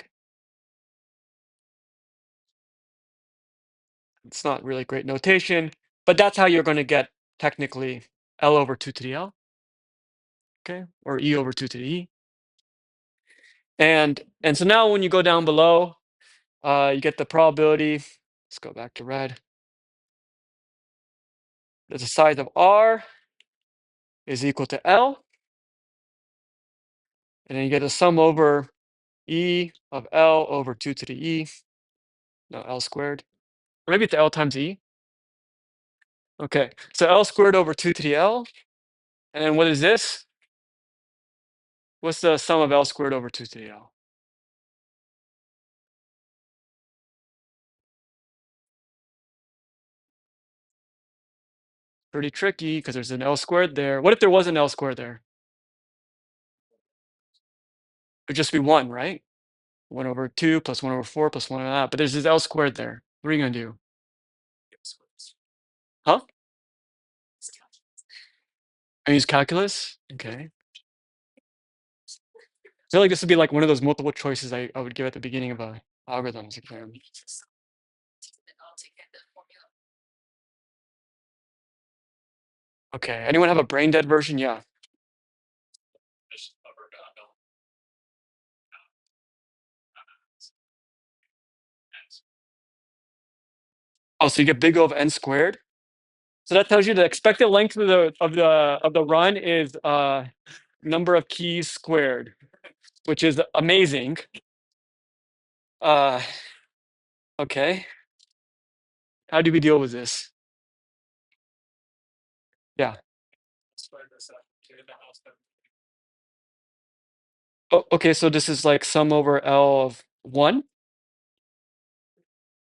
It's not really great notation, but that's how you're going to get technically L over 2 to the L, okay, or E over 2 to the E. And so now when you go down below, you get the probability. Let's go back to red. That the size of R is equal to L, and then you get a sum over E of L over 2 to the E, no, L squared. Or maybe it's L times E. Okay, so L squared over 2 to the L. And then what is this? What's the sum of L squared over 2 to the L? Pretty tricky because there's an L squared there. What if there was an L squared there? It would just be 1, right? 1 over 2 plus 1 over 4 plus 1 over that. But there's this L squared there. What are you going to do? Huh? I use calculus? Okay. I feel like this would be like one of those multiple choices I would give at the beginning of a algorithms exam. Okay, anyone have a brain dead version? Yeah. Oh, so you get big O of n squared. So that tells you the expected length of the run is number of keys squared, which is amazing. Uh, okay. How do we deal with this? Yeah. Oh, okay, so this is like sum over L of 1.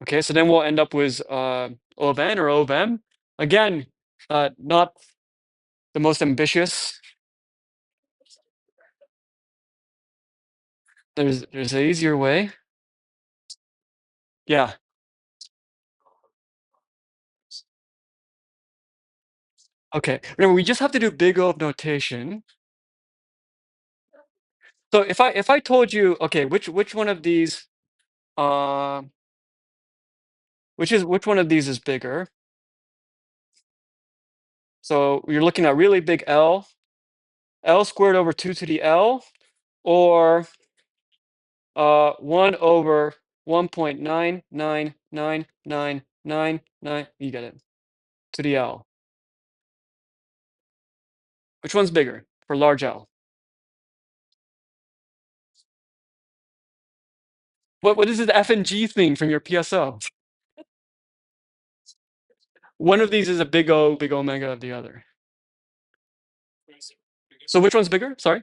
Okay, so then we'll end up with O of n or O of m. Again, not the most ambitious. There's an easier way. Yeah. Okay. Remember, we just have to do big O of notation. So if I told you, okay, which one of these, uh, which one of these is bigger? So you're looking at really big L, L squared over 2 to the L, or 1 over 1.9999999, you get it, to the L. Which one's bigger for large L? What is this F and G thing from your PSO? One of these is a big O, big omega of the other. So which one's bigger? Sorry?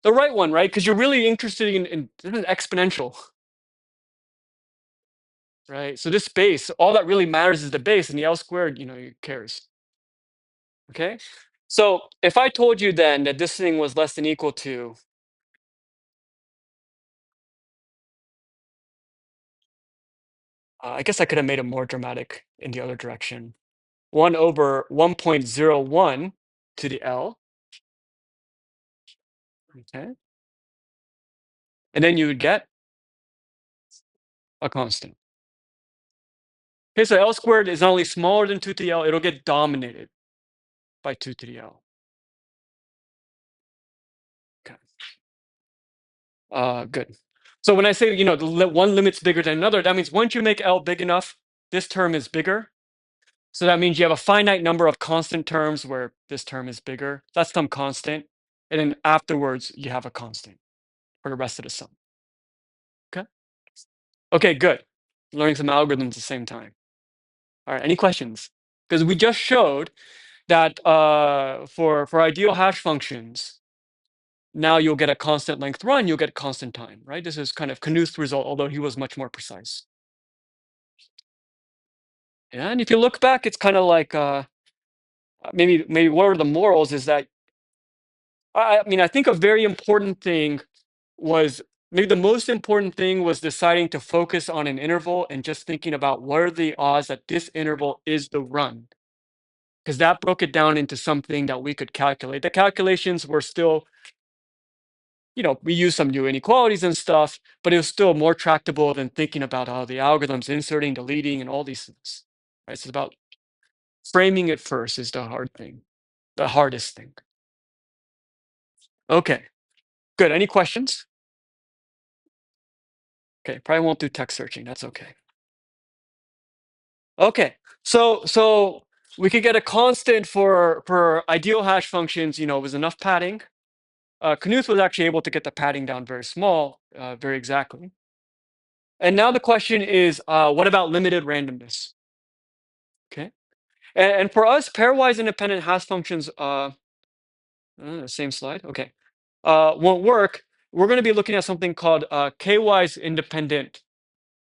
The right one, right? Because you're really interested in this is exponential, right? So this base, all that really matters is the base, and the L squared, who cares? Okay. So if I told you then that this thing was less than equal to I guess I could have made it more dramatic in the other direction. 1 over 1.01 to the L. Okay. And then you would get a constant. Okay, so L squared is not only smaller than 2 to the L, it'll get dominated by 2 to the L. Okay. Good. So when I say, one limit's bigger than another, that means once you make L big enough, this term is bigger. So that means you have a finite number of constant terms where this term is bigger. That's some constant. And then afterwards, you have a constant for the rest of the sum. Okay. Okay, good. Learning some algorithms at the same time. All right, any questions? Because we just showed that for ideal hash functions, now you'll get a constant length run, you'll get constant time, right? This is kind of Knuth's result, although he was much more precise. Yeah, and if you look back, it's kind of like maybe one of the morals is that I mean, I think a very important thing was maybe the most important thing was deciding to focus on an interval and just thinking about what are the odds that this interval is the run. Because that broke it down into something that we could calculate. The calculations were still, we used some new inequalities and stuff, but it was still more tractable than thinking about how the algorithms inserting, deleting, and all these things. Right? So it's about framing it first is the hard thing, the hardest thing. Okay, good. Any questions? Okay, probably won't do text searching. That's okay. Okay, so we could get a constant for ideal hash functions. Was enough padding. Knuth was actually able to get the padding down very small, very exactly. And now the question is, what about limited randomness? Okay, and for us, pairwise independent hash functions, same slide. Okay, won't work. We're going to be looking at something called k-wise independent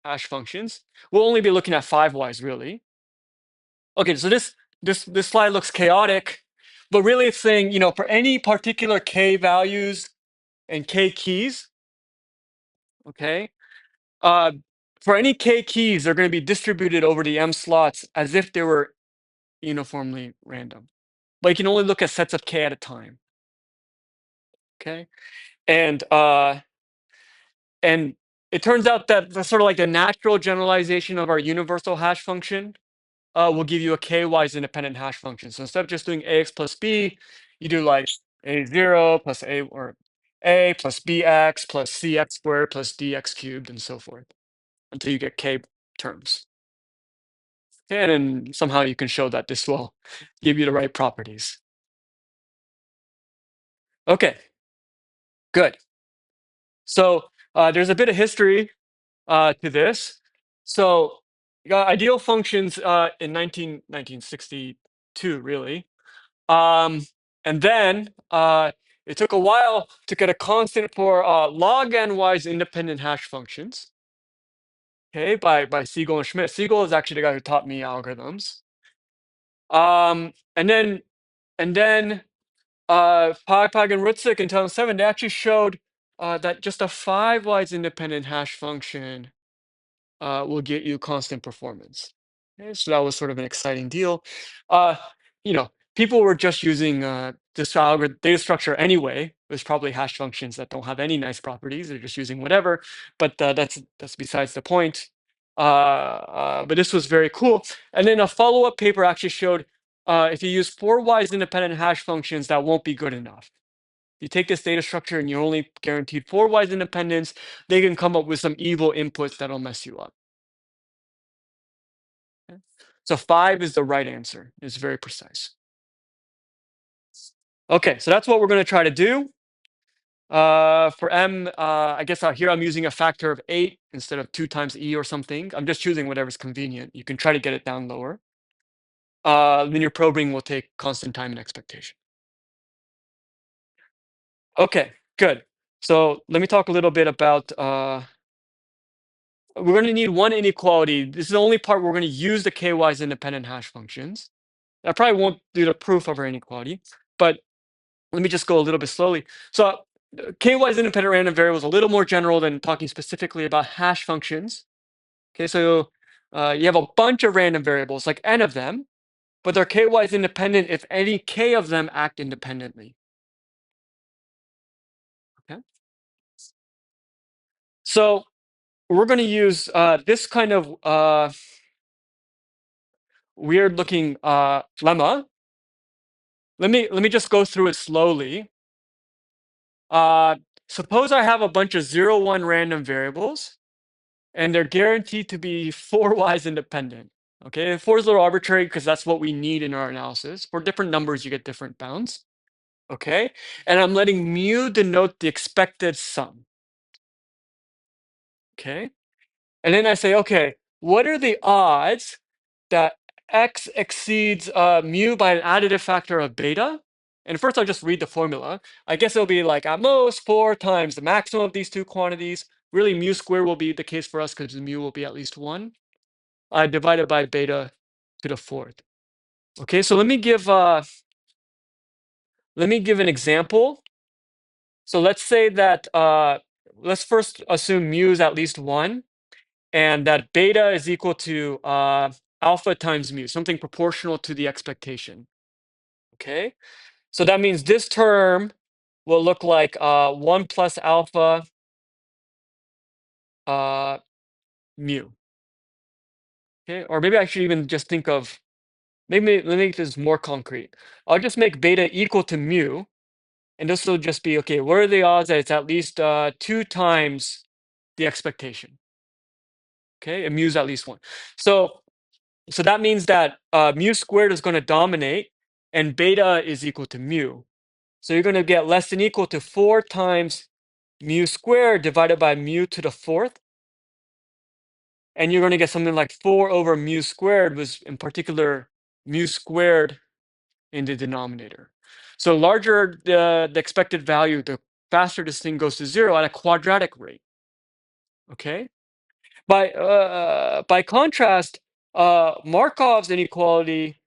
hash functions. We'll only be looking at 5-wise, really. Okay, so this slide looks chaotic, but really it's saying, for any particular k values and k keys, okay, uh, for any k keys, they're going to be distributed over the m slots as if they were uniformly random. But you can only look at sets of k at a time. Okay, and and it turns out that the sort of like the natural generalization of our universal hash function will give you a k-wise independent hash function. So instead of just doing ax plus b, you do like a0 plus a or a plus bx plus cx squared plus dx cubed and so forth until you get k terms. Okay, and then somehow you can show that this will give you the right properties. Okay, good. So there's a bit of history to this. So you got ideal functions in 1962, really. And then it took a while to get a constant for log n wise independent hash functions. Okay, by Siegel and Schmidt. Siegel is actually the guy who taught me algorithms. And then Pag and Rutzik in 2007, they actually showed that just a 5-wise independent hash function will get you constant performance. Okay, so that was sort of an exciting deal. Uh, People were just using this algorithm data structure anyway. There's probably hash functions that don't have any nice properties. They're just using whatever. But that's besides the point. But this was very cool. And then a follow-up paper actually showed if you use 4-wise independent hash functions, that won't be good enough. You take this data structure and you're only guaranteed 4-wise independence, they can come up with some evil inputs that'll mess you up. Okay? So 5 is the right answer. It's very precise. Okay, so that's what we're going to try to do. For m, I guess here I'm using a factor of 8 instead of 2 times e or something. I'm just choosing whatever's convenient. You can try to get it down lower. Linear probing will take constant time and expectation. Okay, good. So let me talk a little bit about we're going to need one inequality. This is the only part we're going to use the k-wise independent hash functions. I probably won't do the proof of our inequality, but let me just go a little bit slowly. So k-wise independent random variable is a little more general than talking specifically about hash functions. Okay, so you have a bunch of random variables, like n of them, but they're k-wise independent if any k of them act independently. Okay, so we're going to use this kind of weird looking lemma. Let me just go through it slowly. Suppose I have a bunch of 0, 1 random variables, and they're guaranteed to be 4-wise independent. Okay, and 4 is a little arbitrary because that's what we need in our analysis. For different numbers, you get different bounds. Okay, and I'm letting mu denote the expected sum. Okay, and then I say, okay, what are the odds that x exceeds mu by an additive factor of beta? And first I'll just read the formula. I guess it'll be like at most 4 times the maximum of these two quantities. Really mu squared will be the case for us because mu will be at least 1. Divided by beta to the 4th. Okay, so let me give an example. So let's say that let's first assume mu is at least 1, and that beta is equal to alpha times mu, something proportional to the expectation. Okay, so that means this term will look like 1 plus alpha uh, mu. Okay, or maybe I should even just think of, maybe let me make this more concrete. I'll just make beta equal to mu, and this will just be, okay, what are the odds that it's at least 2 times the expectation? Okay, and mu is at least 1. So that means that mu squared is going to dominate, and beta is equal to mu. So you're going to get less than equal to 4 times mu squared divided by mu to the fourth. And you're going to get something like 4 over mu squared, was in particular mu squared in the denominator. So larger the expected value, the faster this thing goes to 0 at a quadratic rate. Okay. By contrast, Markov's inequality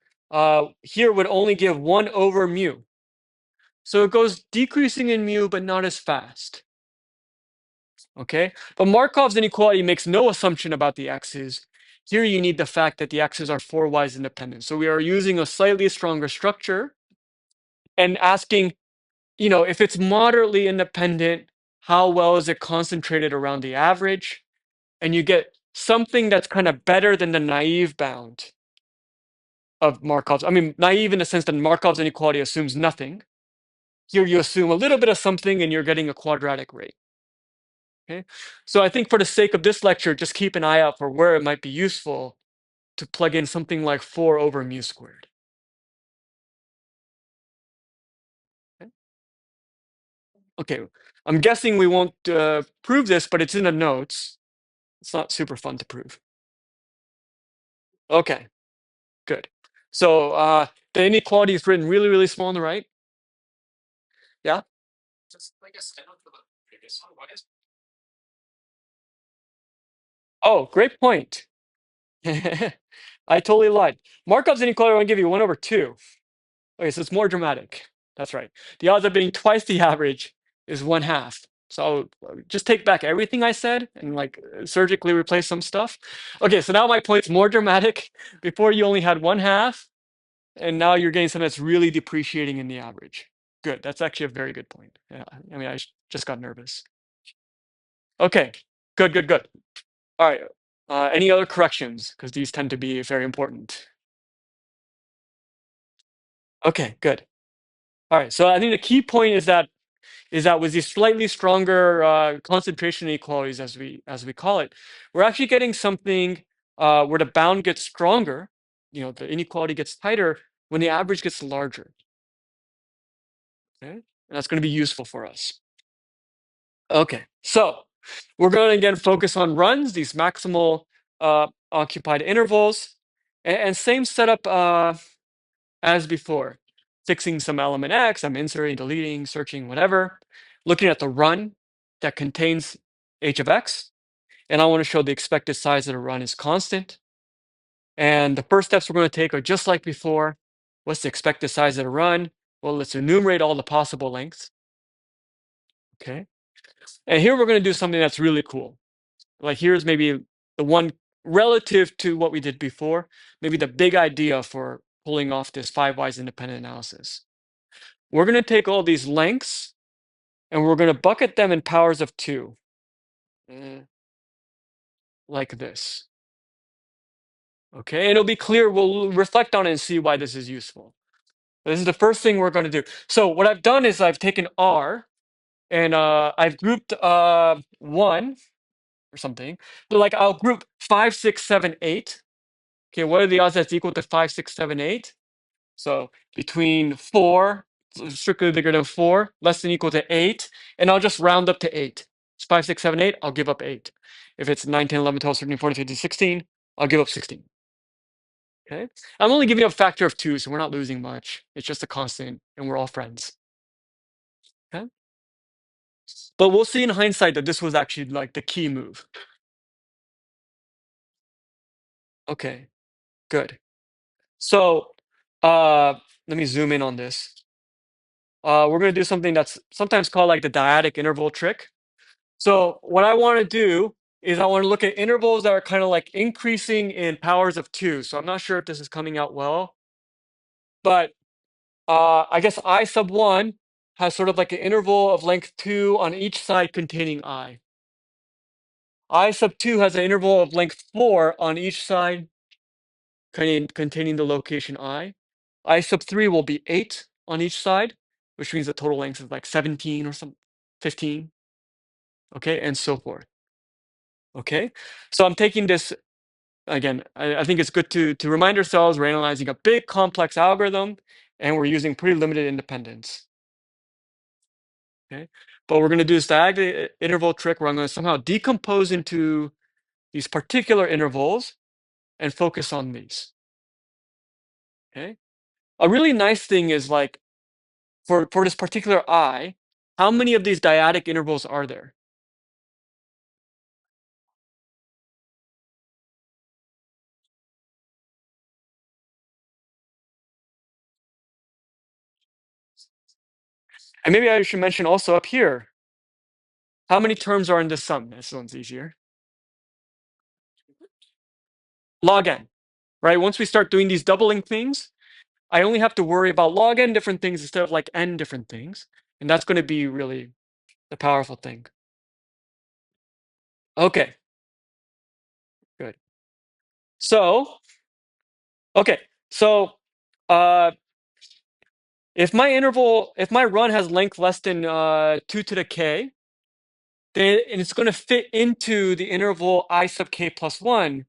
here would only give 1 over mu. So it goes decreasing in mu, but not as fast. Okay, but Markov's inequality makes no assumption about the x's. Here you need the fact that the x's are 4y's independent. So we are using a slightly stronger structure and asking, if it's moderately independent, how well is it concentrated around the average? And you get something that's kind of better than the naive bound of Markov's. I mean, naive in the sense that Markov's inequality assumes nothing. Here you assume a little bit of something and you're getting a quadratic rate. Okay, so I think for the sake of this lecture, just keep an eye out for where it might be useful to plug in something like 4 over mu squared. Okay, okay. I'm guessing we won't prove this, but it's in the notes. It's not super fun to prove. Okay, good. So the inequality is written really, really small on the right. Yeah. Just like I said on the previous one, what is? Oh, great point. I totally lied. Markov's inequality, I want to give you 1 over 2. Okay, so it's more dramatic. That's right. The odds of being twice the average is 1/2. So just take back everything I said and like surgically replace some stuff. Okay, so now my point's more dramatic. Before you only had 1/2, and now you're getting something that's really depreciating in the average. Good. That's actually a very good point. Yeah, I mean, just got nervous. Okay, good, good, good. All right. Any other corrections? Because these tend to be very important. Okay, good. All right. So I think the key point is that with these slightly stronger concentration inequalities, as we call it, we're actually getting something where the bound gets stronger. The inequality gets tighter when the average gets larger. Okay, and that's going to be useful for us. Okay, so we're going to again focus on runs, these maximal occupied intervals, and same setup as before. Fixing some element X, I'm inserting, deleting, searching, whatever. Looking at the run that contains h of x, and I want to show the expected size of the run is constant. And the first steps we're going to take are just like before. What's the expected size of the run? Well, let's enumerate all the possible lengths. Okay. And here we're going to do something that's really cool. Like here's maybe the one relative to what we did before, maybe the big idea for pulling off this 5 whys independent analysis. We're going to take all these lengths and we're going to bucket them in powers of 2. Like this. Okay, and it'll be clear. We'll reflect on it and see why this is useful. This is the first thing we're going to do. So what I've done is I've taken R and I've grouped 1 or something. So like I'll group 5, 6, 7, 8. Okay, what are the odds that's equal to 5, 6, 7, 8? So between 4, strictly bigger than 4, less than equal to 8, and I'll just round up to 8. It's 5, 6, 7, 8, I'll give up 8. If it's 9, 10, 11, 12, 13, 14, 15, 16, I'll give up 16. Okay, I'm only giving a factor of 2, so we're not losing much. It's just a constant, and we're all friends. Okay, but we'll see in hindsight that this was actually like the key move. Okay, good. So let me zoom in on this. We're going to do something that's sometimes called like the dyadic interval trick. So what I want to do is I want to look at intervals that are kind of like increasing in powers of 2. So I'm not sure if this is coming out well, but I guess I sub 1 has sort of like an interval of length 2 on each side containing I. I sub 2 has an interval of length 4 on each side containing the location I. I sub 3 will be 8 on each side, which means the total length is like 17 or some 15, okay, and so forth. Okay, so I'm taking this again. I think it's good to remind ourselves we're analyzing a big complex algorithm, and we're using pretty limited independence. Okay, but we're going to do this diagonal interval trick where I'm going to somehow decompose into these particular intervals and focus on these. Okay, a really nice thing is like for this particular I, how many of these dyadic intervals are there? And maybe I should mention also up here, how many terms are in this sum? This one's easier. Log n, right? Once we start doing these doubling things, I only have to worry about log n different things instead of like n different things. And that's going to be really the powerful thing. Okay, good. So, okay, so uh, if my run has length less than 2 to the k, then and it's going to fit into the interval I sub k plus 1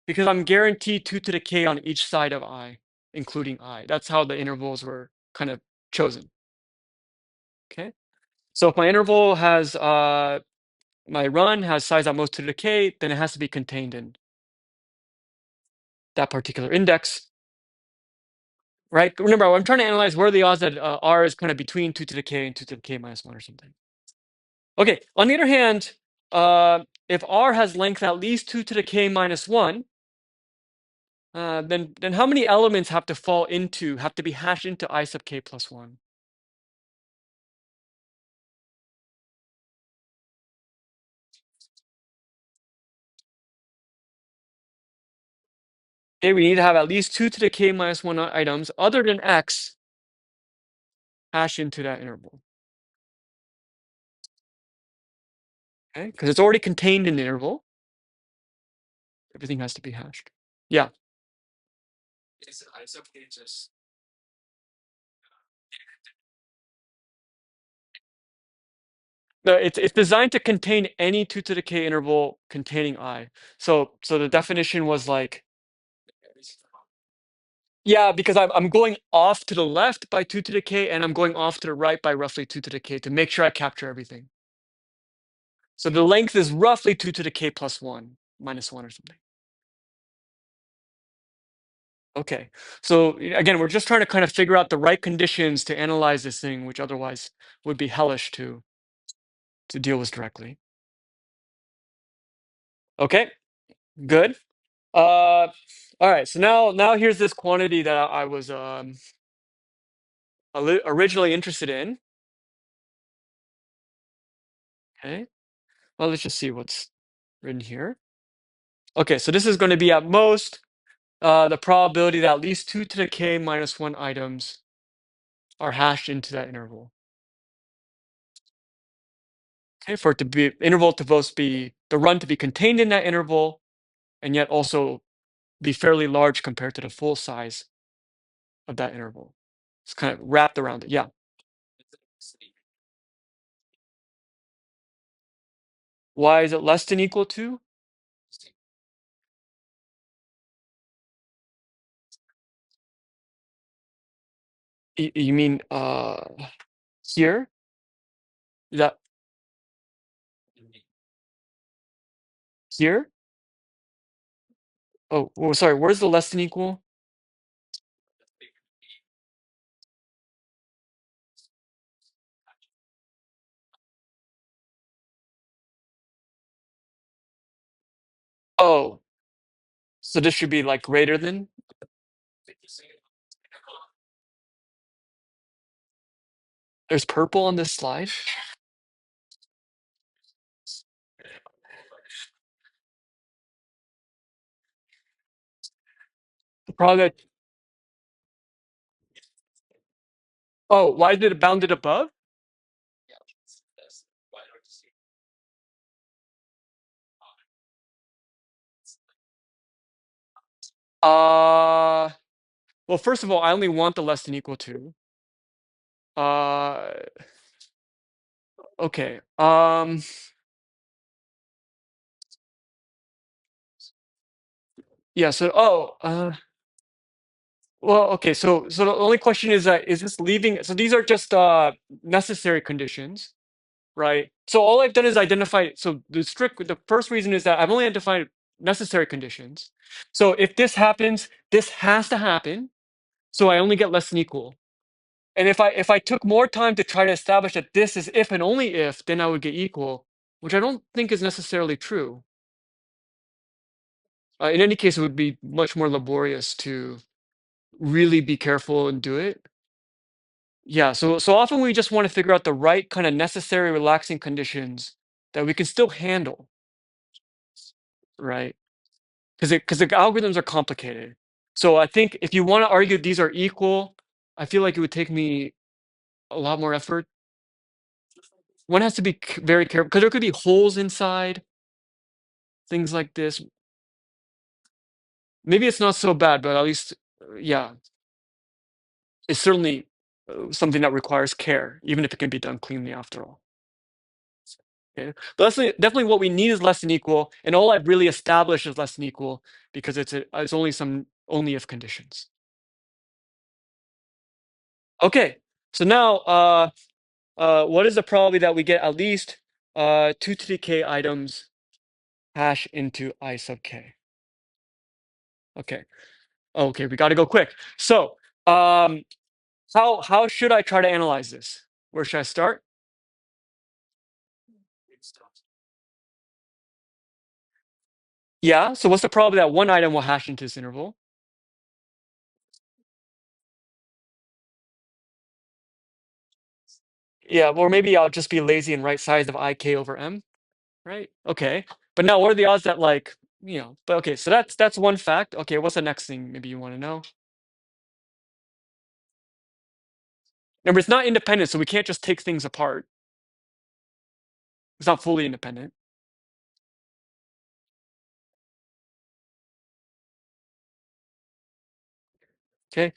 because I'm guaranteed 2 to the k on each side of I, including I. That's how the intervals were kind of chosen. Okay, so if my interval has my run has size at most 2 to the k, then it has to be contained in that particular index, right? Remember, I'm trying to analyze where are the odds that r is kind of between 2 to the k and 2 to the k minus 1 or something. Okay, on the other hand, if r has length at least 2 to the k minus 1, then how many elements have to be hashed into I sub k plus 1? Okay, we need to have at least 2 to the k minus 1 items other than x hashed into that interval. Okay, because it's already contained in the interval. Everything has to be hashed. Yeah. No, it's designed to contain any 2 to the k interval containing I. So the definition was like, yeah, because I'm going off to the left by 2 to the k and I'm going off to the right by roughly 2 to the k to make sure I capture everything. So the length is roughly 2 to the k plus 1 minus 1 or something. Okay. So again, we're just trying to kind of figure out the right conditions to analyze this thing, which otherwise would be hellish to deal with directly. Okay, good. All right. So now here's this quantity that I was originally interested in. Okay. Well, let's just see what's written here. Okay, so this is going to be at most the probability that at least 2 to the k minus 1 items are hashed into that interval. Okay, for it to be interval to both be the run to be contained in that interval and yet also be fairly large compared to the full size of that interval. It's kind of wrapped around it. Yeah. Why is it less than equal to? You mean here? Is that here? Oh, well, sorry. Where's the less than equal? Oh, so this should be like greater than? There's purple on this slide. Probably that, oh, why did it bounded above? Uh, well, first of all, I only want the less than equal to. Uh, okay. Yeah. So, well, okay. So the only question is that is this leaving? So these are just necessary conditions, right? So all I've done is identify. So the first reason is that I've only identified necessary conditions. So if this happens, this has to happen. So I only get less than equal. And if I took more time to try to establish that this is if and only if, then I would get equal, which I don't think is necessarily true. In any case, it would be much more laborious to really be careful and do it. Yeah, so often we just want to figure out the right kind of necessary relaxing conditions that we can still handle, right? Because the algorithms are complicated. So I think if you want to argue these are equal, I feel like it would take me a lot more effort. One has to be very careful because there could be holes inside, things like this. Maybe it's not so bad, but at least, yeah, it's certainly something that requires care, even if it can be done cleanly after all. Okay. But definitely what we need is less than equal, and all I've really established is less than equal because it's only some only if conditions. Okay, so now what is the probability that we get at least 2 to the k items hash into I sub k? Okay, okay, we got to go quick. So how should I try to analyze this? Where should I start? Yeah, so what's the probability that one item will hash into this interval? Yeah, or maybe I'll just be lazy and write size of ik over m, right? Okay, but now what are the odds that like, but okay, so that's one fact. Okay, what's the next thing maybe you want to know? Remember, it's not independent, so we can't just take things apart. It's not fully independent. Okay,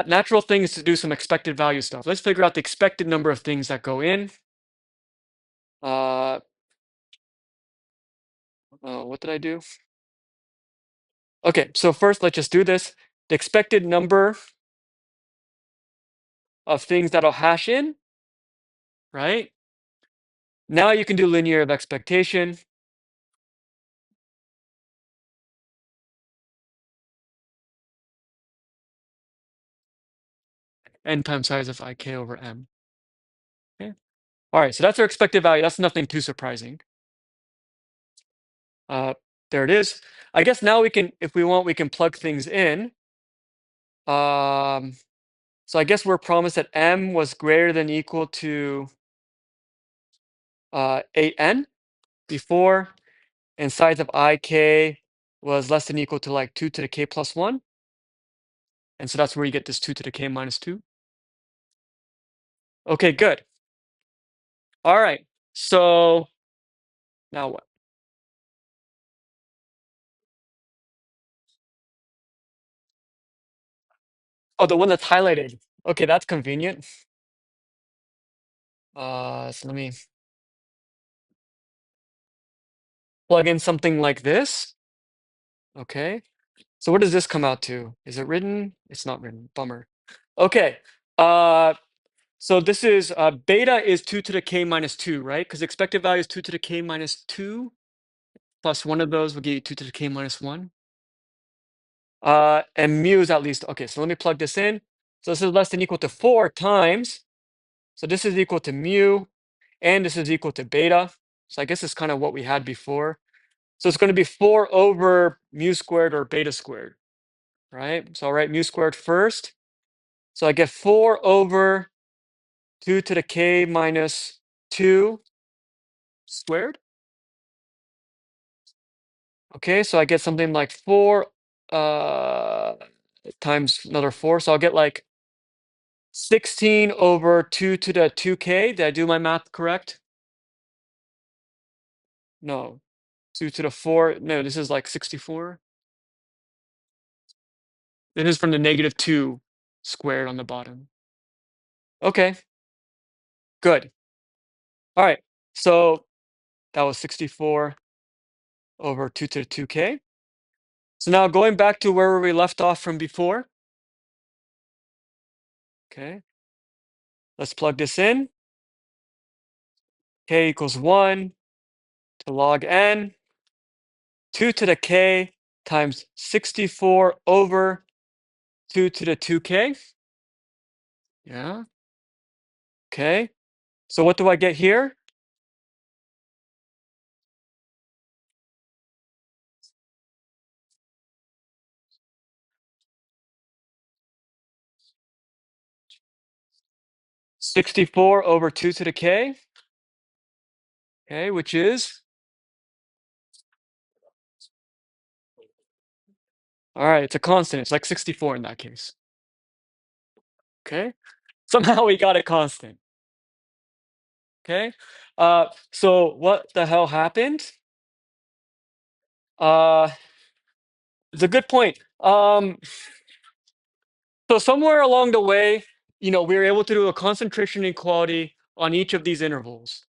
natural thing is to do some expected value stuff. Let's figure out the expected number of things that go in. Uh, what did I do? Okay, so first let's just do this. The expected number of things that'll hash in, right? Now you can do linear of expectation. N times size of ik over m. Okay. All right, so that's our expected value. That's nothing too surprising. Uh, there it is. I guess now we can, if we want, we can plug things in. Um, so I guess we're promised that m was greater than equal to 8n before, and size of ik was less than equal to like 2 to the k plus 1. And so that's where you get this 2 to the k minus 2. Okay, good. All right. So now what? Oh, the one that's highlighted. Okay, that's convenient. So let me plug in something like this. Okay. So what does this come out to? Is it written? It's not written. Bummer. Okay. Uh, so this is beta is 2 to the k minus 2, right? Because expected value is 2 to the k minus 2 plus one of those will give you 2 to the k minus 1. And mu is at least, okay, so let me plug this in. So this is less than equal to 4 times. So this is equal to mu, and this is equal to beta. So I guess it's kind of what we had before. So it's going to be 4 over mu squared or beta squared, right? So I'll write mu squared first. So I get 4 over 2 to the k minus 2 squared. Okay, so I get something like 4. times another 4. So I'll get like 16 over 2 to the 2k. Did I do my math correct? No. 2 to the 4. No, this is like 64. It is from the negative 2 squared on the bottom. Okay, good. All right. So that was 64 over 2 to the 2k. So now going back to where we left off from before. Okay. Let's plug this in. K equals 1 to log n 2 to the k times 64 over 2 to the 2k. Yeah. Okay. So what do I get here? 64 over 2 to the k. Okay, which is, all right, it's a constant. It's like 64 in that case. Okay. Somehow we got a constant. Okay. So what the hell happened? Uh, it's a good point. So somewhere along the way, we were able to do a concentration inequality on each of these intervals.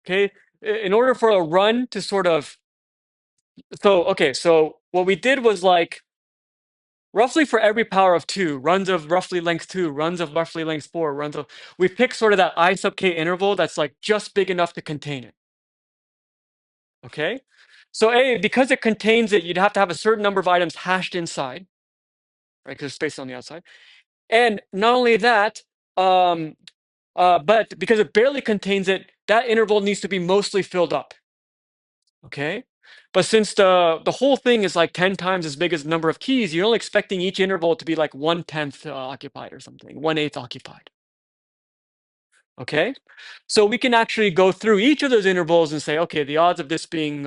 Okay. In order for a run to sort of, so what we did was like roughly for every power of 2, runs of roughly length 2, runs of roughly length 4, we pick sort of that I sub k interval that's like just big enough to contain it. Okay. So because it contains it, you'd have to have a certain number of items hashed inside, right? Because there's space on the outside. And not only that, but because it barely contains it, that interval needs to be mostly filled up. Okay. But since the whole thing is like 10 times as big as the number of keys, you're only expecting each interval to be like 1/10 occupied or something, 1/8 occupied. Okay. So we can actually go through each of those intervals and say, okay, the odds of this being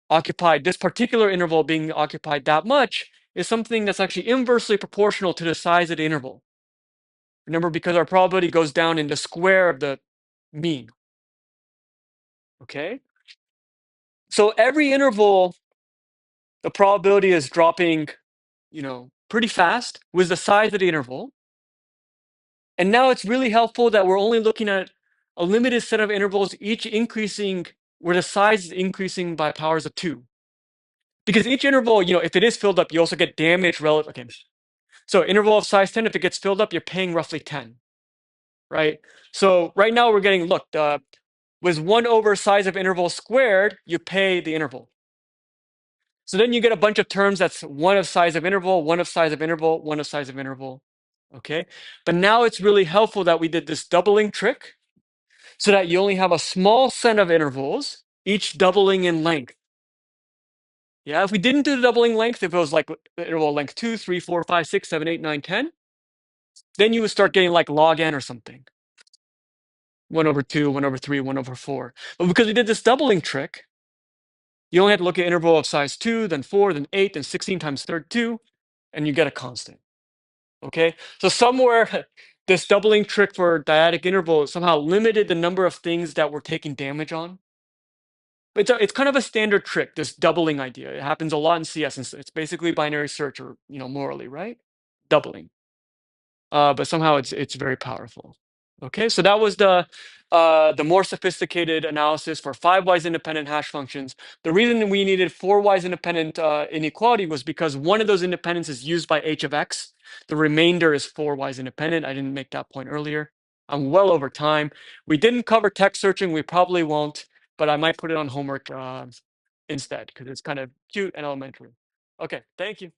occupied, this particular interval being occupied that much is something that's actually inversely proportional to the size of the interval. Remember, because our probability goes down in the square of the mean. Okay. So every interval, the probability is dropping, pretty fast with the size of the interval. And now it's really helpful that we're only looking at a limited set of intervals, each increasing where the size is increasing by powers of 2. Because each interval, if it is filled up, you also get damage relative. Okay. So interval of size 10, if it gets filled up, you're paying roughly 10, right? So right now we're getting, look, with 1 over size of interval squared, you pay the interval. So then you get a bunch of terms that's 1 of size of interval, 1 of size of interval, 1 of size of interval. Okay. But now it's really helpful that we did this doubling trick so that you only have a small set of intervals, each doubling in length. Yeah, if we didn't do the doubling length, if it was like interval length 2, 3, 4, 5, 6, 7, 8, 9, 10, then you would start getting like log n or something. 1 over 2, 1 over 3, 1 over 4. But because we did this doubling trick, you only have to look at interval of size 2, then 4, then 8, then 16 times third 2, and you get a constant. Okay, so somewhere this doubling trick for dyadic interval somehow limited the number of things that we're taking damage on. But it's kind of a standard trick, this doubling idea. It happens a lot in CS, and it's basically binary search or morally, right? Doubling. But somehow it's very powerful. Okay, so that was the more sophisticated analysis for 5-wise independent hash functions. The reason we needed 4-wise independent inequality was because one of those independents is used by h of x. The remainder is 4-wise independent. I didn't make that point earlier. I'm well over time. We didn't cover text searching. We probably won't, but I might put it on homework instead because it's kind of cute and elementary. Okay, thank you.